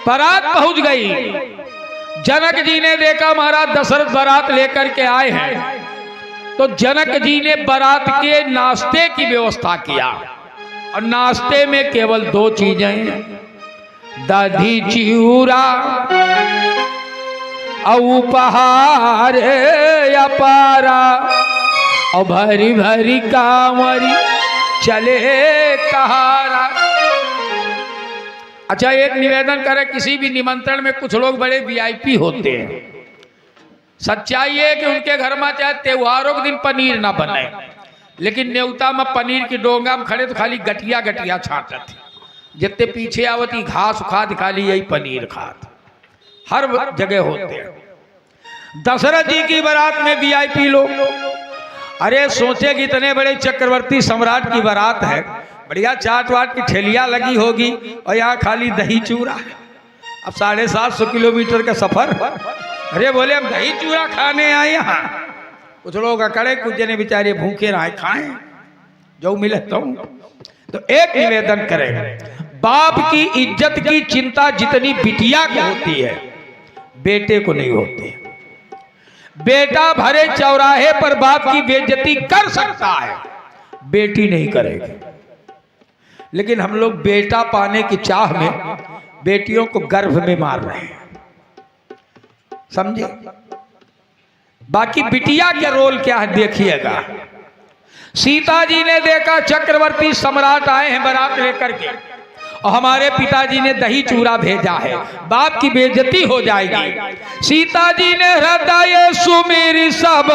बारात पहुंच गई। जनक जी ने देखा महाराज दशरथ बारात लेकर के आए हैं, तो जनक जी ने बारात के नाश्ते की व्यवस्था किया। और नाश्ते में केवल 2 चीजें हैं, दही चिूरा और उपहार अपारा और भरी भरी कांवरी चले कहारा। अच्छा एक निवेदन करें, किसी भी निमंत्रण में कुछ लोग बड़े वीआईपी होते हैं। सच्चाई है कि उनके घर में चाहे त्योहारों के दिन पनीर ना बने, लेकिन न्योता में पनीर की डोंगा में खड़े तो खाली गटिया गटिया छाटत। जितने पीछे आवती घास खाद खाली यही पनीर खाद हर जगह होते हैं। दशरथ जी की बारात में वीआईपी लोग, अरे सोचे कि इतने बड़े चक्रवर्ती सम्राट की बारात है, बढ़िया चाट वाट की ठेलियां लगी होगी, और यहाँ खाली दही चूरा। अब 750 किलोमीटर का सफर। अरे बोले हम दही चूरा खाने आए यहाँ। कुछ लोग अकड़े, कुछ जने बेचारे भूखे रहे, खाएं जो मिले तो एक निवेदन करें, बाप की इज्जत की चिंता जितनी बिटिया को होती है, बेटे को नहीं होती। बेटा भरे चौराहे पर बाप की बेइज्जती कर सकता है, बेटी नहीं करेगी। लेकिन हम लोग बेटा पाने की चाह में बेटियों को गर्भ में मार रहे हैं। समझे? बाकी बिटिया के रोल क्या है देखिएगा। सीता जी ने देखा चक्रवर्ती सम्राट आए हैं बारात लेकर के, और हमारे पिताजी ने दही चूरा भेजा है, बाप की बेइज्जती हो जाएगी। सीता जी ने हृदय सुमेरी सब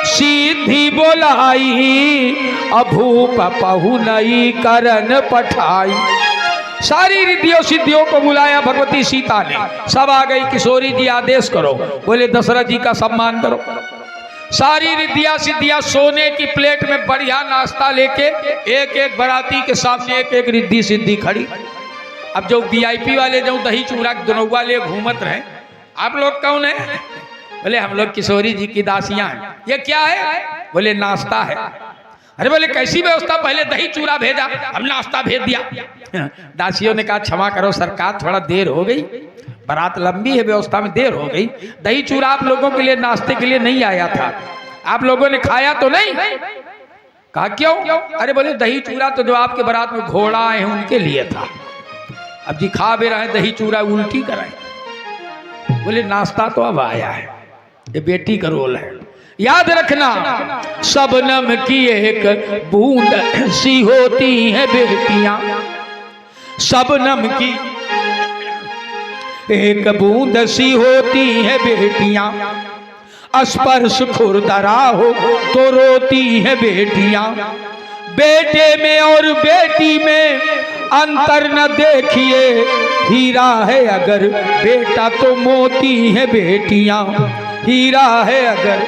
सीधी बोलाई, अभूप पहु नई करन पठाई। सारी रिद्धियों सिद्धियों को बुलाया भगवती सीता ने, सब आ गई। किशोरी जी आदेश करो, बोले दशरथ जी का सम्मान करो। सारी रिद्धियां सिद्धियां सोने की प्लेट में बढ़िया नाश्ता लेके एक एक बाराती के सामने एक एक रिद्धि सिद्धि खड़ी। अब जो वीआईपी वाले जो दही चूरा दुनौवा ले घूमत रहे, आप लोग कौन है? बोले हम लोग किशोरी जी की दासियां हैं। ये क्या है? बोले नाश्ता है। अरे बोले कैसी व्यवस्था? पहले दही चूरा भेजा, अब नाश्ता भेज दिया। दासियों ने कहा क्षमा करो सरकार, थोड़ा देर हो गई, बारात लंबी है, व्यवस्था में देर हो गई। दही चूरा आप लोगों के लिए नाश्ते के लिए नहीं आया था, आप लोगों ने खाया तो नहीं? कहा क्यों? अरे बोले दही चूरा तो जो आपके बारात में घोड़ा आए हैं उनके लिए था। अब जी खा भी रहे दही चूरा, उल्टी कराए। बोले नाश्ता तो अब आया है, ये बेटी का रोल है। याद रखना, शबनम की एक बूंद सी होती है बेटियां, शबनम की एक बूंद सी होती है बेटियां, स्पर्श खुरदरा हो तो रोती है बेटियां। बेटे में और बेटी में अंतर न देखिए, हीरा है अगर बेटा तो मोती है बेटियां, हीरा है अगर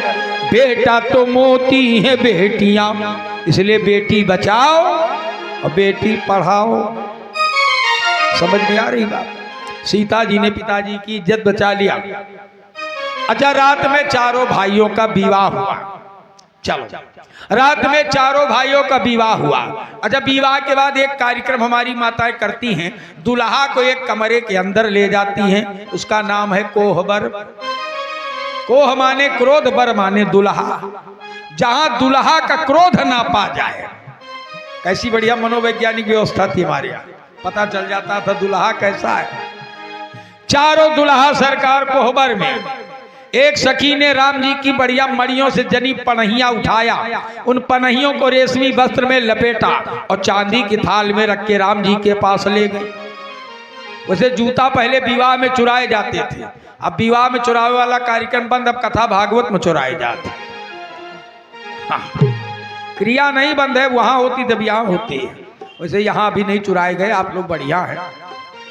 बेटा तो मोती है बेटियां। इसलिए बेटी बचाओ और बेटी पढ़ाओ। समझ में आ रही बात? सीता जी ने पिताजी की इज्जत बचा लिया। अच्छा, रात में चारों भाइयों का विवाह हुआ। चलो, रात में चारों भाइयों का विवाह हुआ। अच्छा, विवाह के बाद एक कार्यक्रम हमारी माताएं करती हैं, दुल्हा को एक कमरे के अंदर ले जाती हैं, उसका नाम है कोहबर। कोह माने क्रोध, बर माने दुल्हा, जहां दुल्हा का क्रोध ना पा जाए। कैसी बढ़िया मनोवैज्ञानिक व्यवस्था थी हमारे यहाँ, पता चल जाता था दुल्हा कैसा है। चारों दुल्हा सरकार कोहबर में। एक सखी ने राम जी की बढ़िया मड़ियों से जनी पनहिया उठाया, उन पनहियों को रेशमी वस्त्र में लपेटा और चांदी की थाल में रख के राम जी के पास ले गए। वैसे जूता पहले विवाह में चुराए जाते थे, अब विवाह में चुरावे वाला कार्यक्रम बंद, अब कथा भागवत में चुराए जाते। हाँ, क्रिया नहीं बंद है, वहां होती तब यहाँ होती है। वैसे यहाँ अभी नहीं चुराए गए, आप लोग बढ़िया हैं,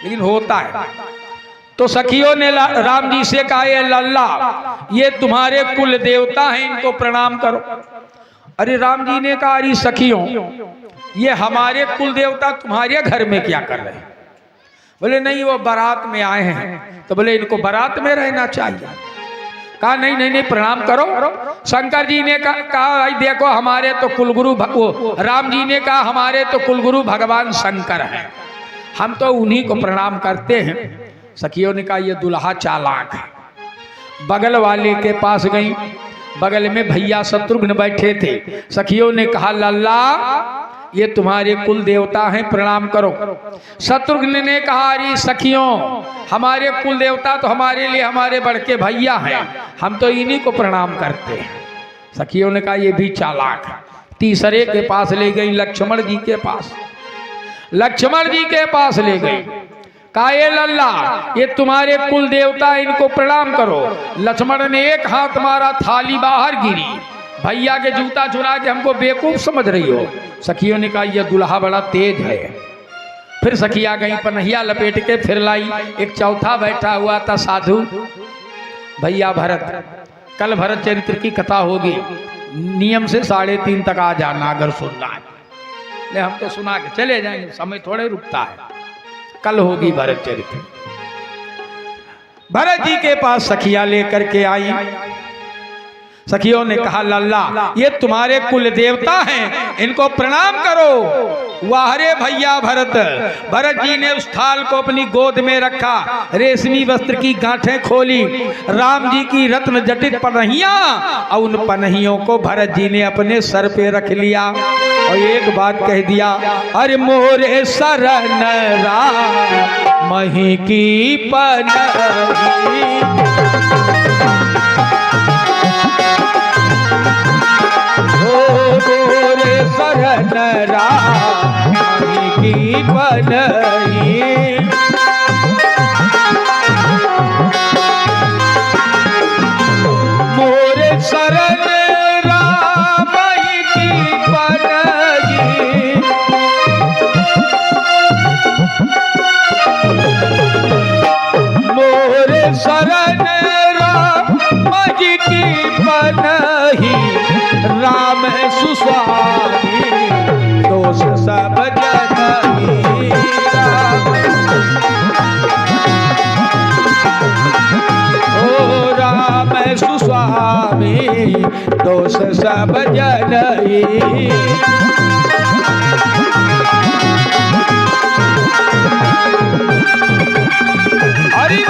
लेकिन होता है। तो सखियों ने राम जी से कहा, ये लल्ला, ये तुम्हारे कुल देवता हैं, इनको प्रणाम करो। अरे राम जी ने कहा, अरे सखियों, ये हमारे कुल देवता तुम्हारे घर में क्या कर रहे हैं? बोले नहीं, वो बारात में आए हैं। तो बोले इनको बारात में रहना चाहिए। कहा नहीं नहीं नहीं, प्रणाम करो। शंकर जी ने कहा भाई देखो, हमारे तो कुलगुरु, राम जी ने कहा हमारे तो कुलगुरु भगवान शंकर हैं, हम तो उन्हीं को प्रणाम करते हैं। सखियों ने कहा ये दुल्हा चालाक है। बगल वाले के पास गई, बगल में भैया शत्रुघ्न बैठे थे। सखियों ने कहा लल्ला, ये तुम्हारे कुल देवता हैं, प्रणाम करो। शत्रुघ्न ने कहा, अरे सखियों, हमारे कुल देवता तो हमारे लिए हमारे बड़के भैया हैं, हम तो इन्हीं को प्रणाम करते हैं। सखियों ने कहा ये भी चालाक है। तीसरे के पास ले गई, लक्ष्मण जी के पास। लक्ष्मण जी के पास ले गई, कहा ये लल्ला, ये तुम्हारे कुल देवता, इनको प्रणाम करो। लक्ष्मण ने एक हाथ मारा, थाली बाहर गिरी। भैया के जूता चुरा के हमको बेवकूफ समझ रही हो? सखियों ने कहा यह दुल्हा बड़ा तेज है। फिर सखिया गई, पनहिया लपेट के फिर लाई। एक चौथा बैठा हुआ था साधु, भैया भरत। कल भरत चरित्र की कथा होगी, नियम से 3:30 तक आ जाना अगर सुनना है। ले हम तो सुना के चले जाएंगे, समय थोड़े रुकता है। कल होगी भरत चरित्र। भरत जी के पास सखिया लेकर के आई। सखियों ने कहा लल्ला, ये तुम्हारे कुल देवता हैं, इनको प्रणाम करो। वाह रे भैया भरत। भरत जी ने उस थाल को अपनी गोद में रखा, रेशमी वस्त्र की गांठें खोली, राम जी की रत्न जटित पनहियां, और उन पनहियों को भरत जी ने अपने सर पे रख लिया और एक बात कह दिया, अरे मोरे शरण राम मही की पनही, मोरे शरण राम की पनही। मोरे शरण राम की पनही, मोरे शरण राम की पनही, राम सुस्वामी दोष सब जनही। ओ राम सुस्वामी दोष सब जनही। हरि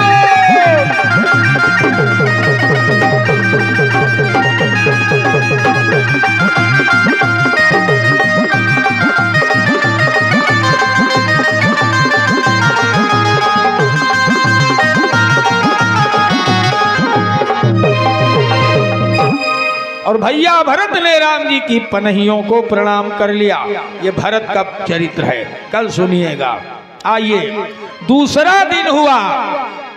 और भैया भरत ने राम जी की पनहियों को प्रणाम कर लिया। ये भरत का चरित्र है, कल सुनिएगा। आइए, दूसरा दिन हुआ,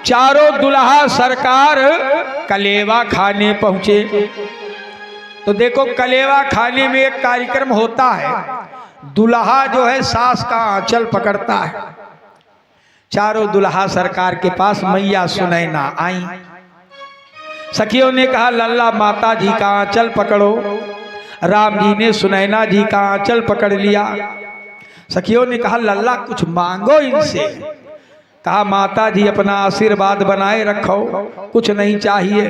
चारों दुल्हा सरकार कलेवा खाने पहुंचे। तो देखो, कलेवा खाने में एक कार्यक्रम होता है, दुल्हा जो है सास का आंचल पकड़ता है। चारों दुल्हा सरकार के पास मैया सुनैना आई। सखियों ने कहा, लल्ला माता जी का आंचल पकड़ो। राम जी ने सुनैना जी का आंचल पकड़ लिया। सखियों ने कहा, लल्ला कुछ मांगो इनसे। कहा, माता जी अपना आशीर्वाद बनाए रखो, कुछ नहीं चाहिए।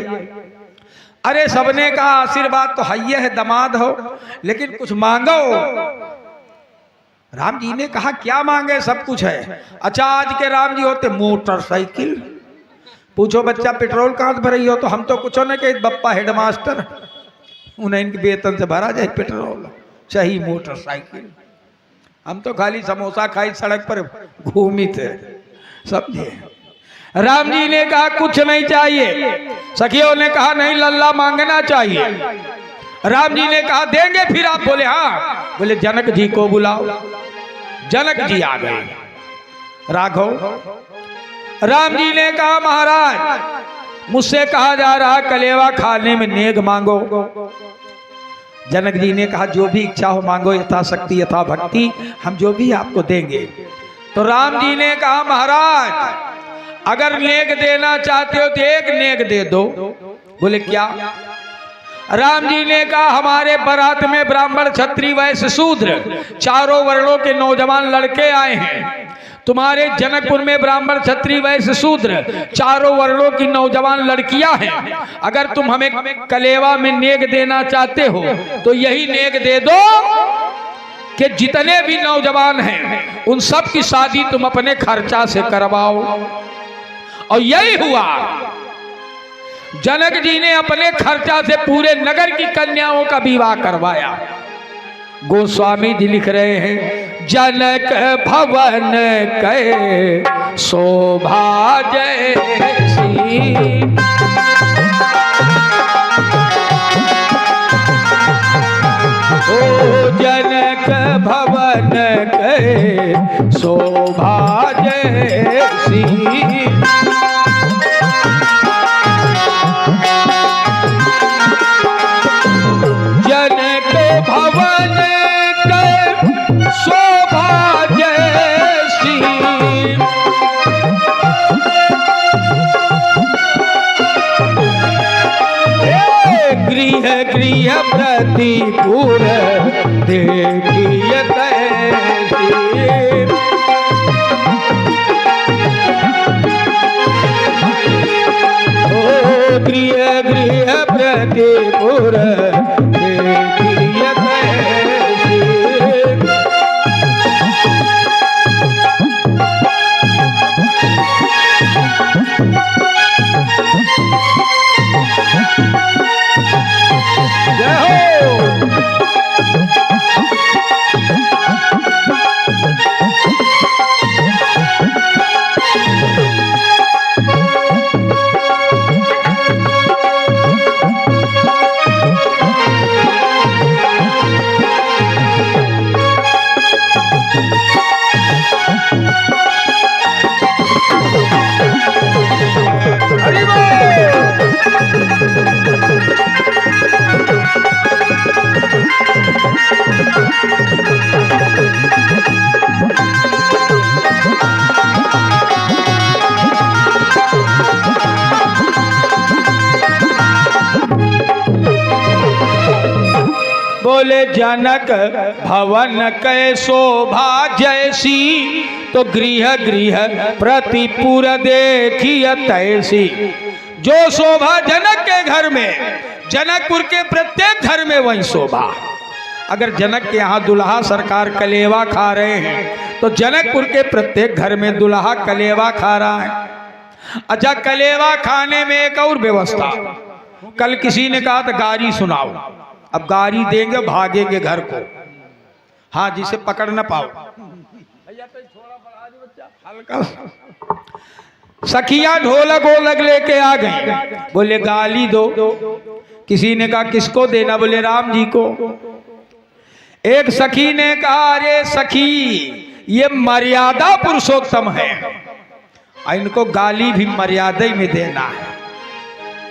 अरे सबने कहा, आशीर्वाद तो हैये है, दामाद हो, लेकिन कुछ मांगो। राम जी ने कहा, क्या मांगे, सब कुछ है। अच्छा, आज के राम जी होते मोटरसाइकिल। पूछो बच्चा पेट्रोल कहाँ से भरी हो, तो हम तो कुछ नहीं कहे, बप्पा हेडमास्टर, उन्हें इनके वेतन से भरा जाए पेट्रोल। सही मोटरसाइकिल, हम तो खाली समोसा खाई सड़क पर घूमी थे, समझे। राम जी ने कहा, कुछ नहीं चाहिए। सखियों ने कहा, नहीं लल्ला मांगना चाहिए। राम जी ने कहा, देंगे फिर आप? बोले हाँ। बोले जनक जी को बुलाओ। जनक जी आ गए। राघव, राम जी ने कहा, महाराज मुझसे कहा जा रहा कलेवा खाने में नेग मांगो। जनक जी ने कहा, जो भी इच्छा हो मांगो, यथा शक्ति यथा भक्ति, हम जो भी आपको देंगे। तो राम जी ने कहा, महाराज अगर नेग देना चाहते हो तो एक नेग दे दो। बोले क्या? राम जी ने कहा, हमारे बारात में ब्राह्मण क्षत्रिय वैश्य शूद्र चारों वर्णों के नौजवान लड़के आए हैं। तुम्हारे जनकपुर में ब्राह्मण क्षत्रिय वैश्य शूद्र चारों वर्णों की नौजवान लड़कियां हैं। अगर तुम हमें कलेवा में नेग देना चाहते हो तो यही नेग दे दो कि जितने भी नौजवान हैं उन सब की शादी तुम अपने खर्चा से करवाओ। और यही हुआ। जनक जी ने अपने खर्चा से पूरे नगर की कन्याओं का विवाह करवाया। गोस्वामी जी लिख रहे हैं, जनक भवन के शोभा जैसी, ओ जनक भवन के शोभा जैसी, जनक भवन के शोभा जैसी, गृह गृह प्रतिपुर देखिए तैसी, ओ गृह गृह प्रतिपुर देखिए तैसी। जय हो। बोले जनक भवन के शोभा जैसी, तो गृह गृह प्रतिपुर देखिए तैसी। जो शोभा जनक के घर में, जनकपुर के प्रत्येक घर में वही शोभा। अगर जनक के यहाँ दुल्हा सरकार कलेवा खा रहे हैं तो जनकपुर के प्रत्येक घर में दुल्हा कलेवा खा रहा है। अच्छा, कलेवा खाने में एक और व्यवस्था। कल किसी ने कहा था गारी सुनाओ। अब गारी देंगे, भागेंगे घर को, हाँ, जिसे पकड़ न पाओ। हल्का सखिया ढोलक वोलक लेके आ गई। बोले गाली दो। किसी ने कहा किसको देना? बोले राम जी को। एक सखी ने कहा अरे सखी ये मर्यादा पुरुषोत्तम है, इनको गाली भी मर्यादा में देना है।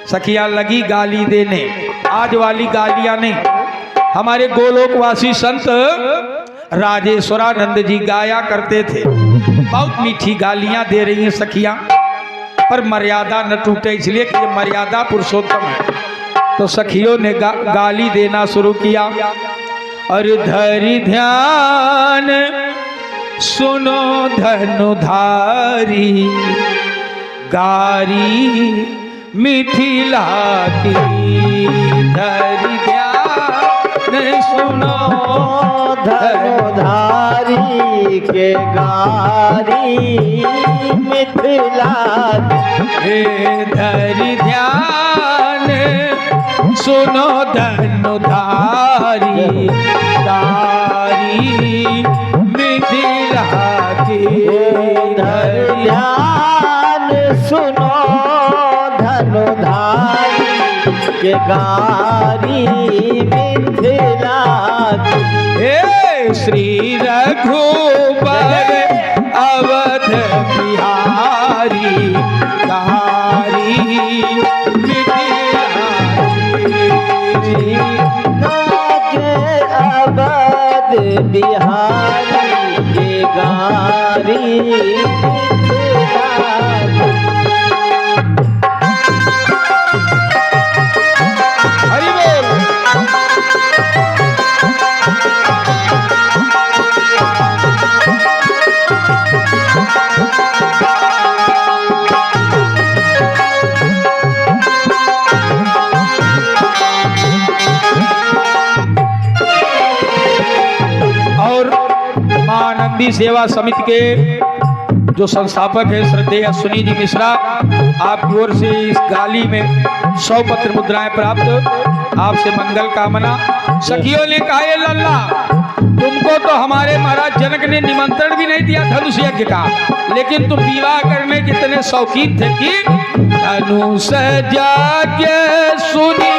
सखियां लगी गाली देने। आज वाली गालियां नहीं, हमारे गोलोकवासी संत राजेश्वरानंद जी गाया करते थे। बहुत मीठी गालियां दे रही हैं सखियां, पर मर्यादा न टूटे, इसलिए कि ये मर्यादा पुरुषोत्तम है। तो सखियों ने गाली देना शुरू किया। और धरि ध्यान सुनो धनुधारी, गारी मिथिला की। धरि ध्यान सुनो धनुधारी के गारी मिथिला हे। धरि ध्यान सुनो धनुधारी, गारी मिथिला की। धरि ध्यान सुनो धनुधारी के गारी मिथिला की। हे श्री रघुबर अवध बिहारी, गारी मिथिला की। के अवध बिहारी के गारी मिथिला की। हरि बोल। और महानंदी सेवा समिति के जो संस्थापक है श्रद्धेय अश्विनी जी मिश्रा, आपकी ओर से इस गाली में 100 पत्र मुद्राएं प्राप्त, आपसे मंगल कामना। सखियों ने कहा ये लल्ला, तुमको तो हमारे महाराज जनक ने निमंत्रण भी नहीं दिया धनुष यज्ञ का, लेकिन तुम विवाह करने के इतने शौकीन थे कि धनुष जाके सुनी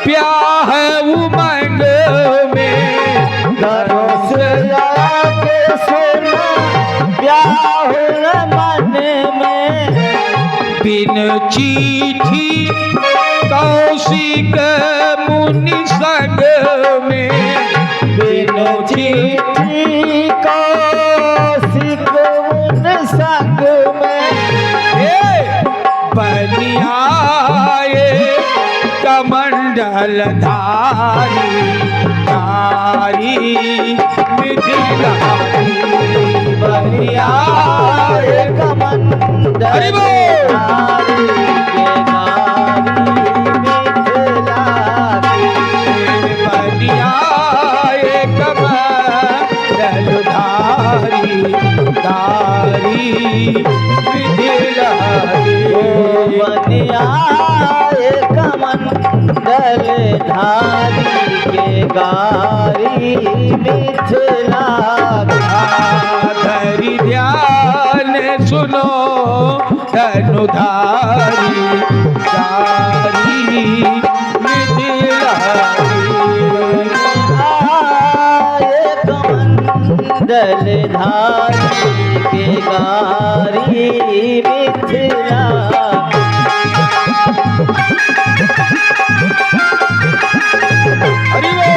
ब्याह उमंग में। धनुष जाके सुना ब्याह मन में। बिन चिट्ठी कौशिक मुनि संग में। बिन चिट्ठी कौशिक मुनि संग में। बनियाए कमंडल धारी, गारी मिथिला की। बनियाए कमंडल धारी के गारी मिथिला की। बनियाए कमंडल धारी, गारी मिथिला की। बनियाए कमंडल धारी के गारी मिथिला की। धरि ध्यान सुनो धनुधारी, गारी मिथिला की। आए कमंडल धारी के गारी मिथिला की। हरि बोल।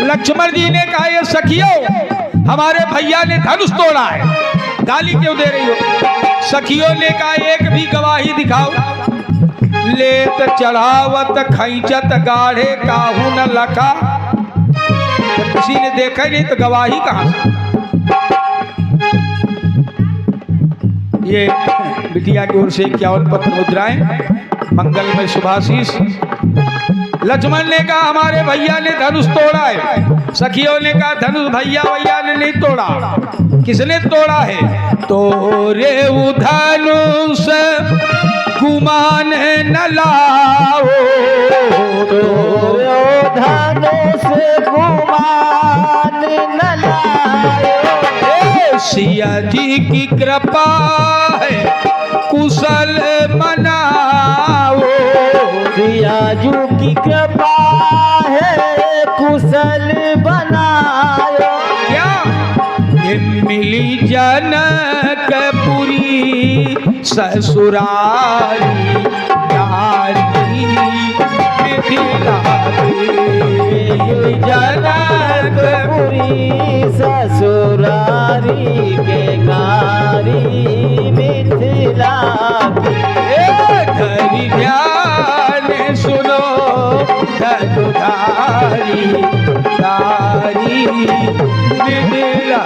लक्ष्मण जी ने कहा ये सखियों हमारे भैया ने धनुष तोड़ा है, गाली क्यों दे रही हो? सखियों ने कहा एक भी गवाही दिखाओ। लेत चढ़ावत खैचत गाढ़े काहू न लखा। जब किसी ने देखा नहीं तो गवाही कहां से? ये बिटिया की ओर से 51 पत्र मुद्राएं, मंगलमय शुभाशीष। लक्ष्मण ने कहा हमारे भैया ने धनुष तोड़ा है। सखियों ने कहा धनुष भैया ने नहीं तोड़ा, किसने तोड़ा है? तोरे धनुष गुमान न लाओ, तोरे धनुष गुमान न लायो। सिया जी की कृपा है कुशल मनाओ, सिया जी की कृपा है कुशल बनायो। क्या ये मिली जनकपुरी ससुरारी यारी मिथिला जनकपुरी ससुरारी के गारी मिथिला धरी ध्यान सुनो धनुधारी तारी मिथिला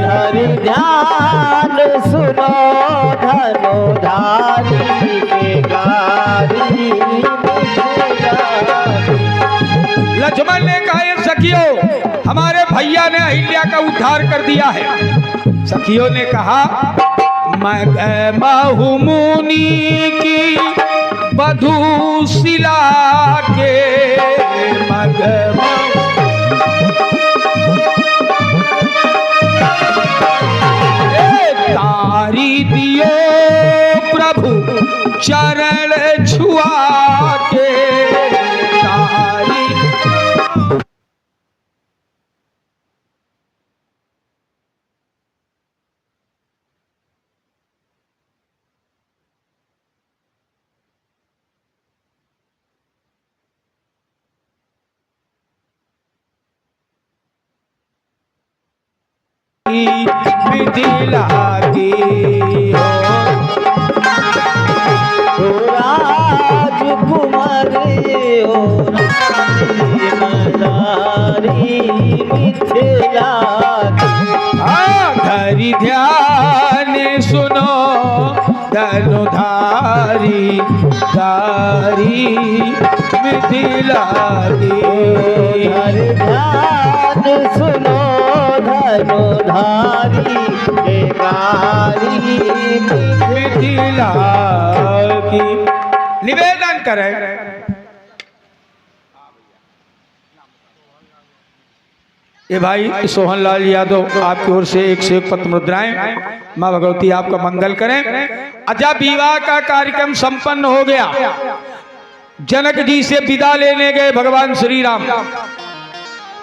हरि ध्यान सुनो धनुधारी के गारी मिथिला। लक्ष्मण ने कहा, ये सखियों हमारे भैया ने अहिल्या का उद्धार कर दिया है। सखियों ने कहा, मैं महु मुनि की बधू सिला के मग तारी दियो प्रभु चरण छुआ के तारी। मिथिला की राजकुमार हो मदारी मिथिला। धरि ध्यान सुनो धनुधारी गारी मिथिला की। हरि ध्यान सुनो धनुधारी के गारी मिथिला की। निवेदन करें ये भाई सोहनलाल यादव आपकी ओर से एक पत्र मुद्राएं। माँ भगवती आपका मंगल करें। अच्छा, विवाह का कार्यक्रम संपन्न हो गया। जनक जी से विदा लेने गए भगवान श्री राम।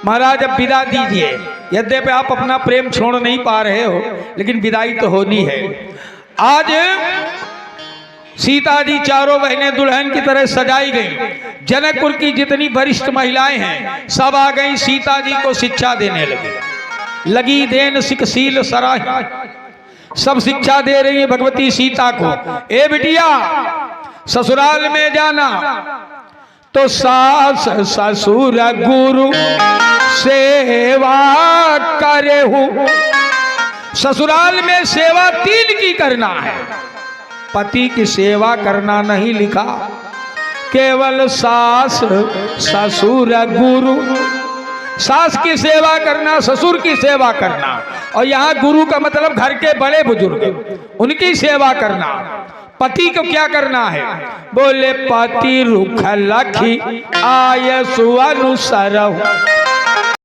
महाराज अब विदा दीजिए। यद्यपि आप अपना प्रेम छोड़ नहीं पा रहे हो, लेकिन विदाई तो होनी है। आज सीता जी चारों बहनें दुल्हन की तरह सजाई गई। जनकपुर की जितनी वरिष्ठ महिलाएं हैं सब आ गई, सीता जी को शिक्षा देने लगी देन सिकशील सराही। सब शिक्षा दे रही है भगवती सीता को। ए बिटिया, ससुराल में जाना तो सास ससुर गुरु सेवा करे हूँ। ससुराल में सेवा 3 की करना है। पति की सेवा करना नहीं लिखा, केवल सास ससुर गुरु। सास की सेवा करना, ससुर की सेवा करना, और यहाँ गुरु का मतलब घर के बड़े बुजुर्ग, उनकी सेवा करना। पति को क्या करना है? बोले पति रुख लखी आय सुअनुसर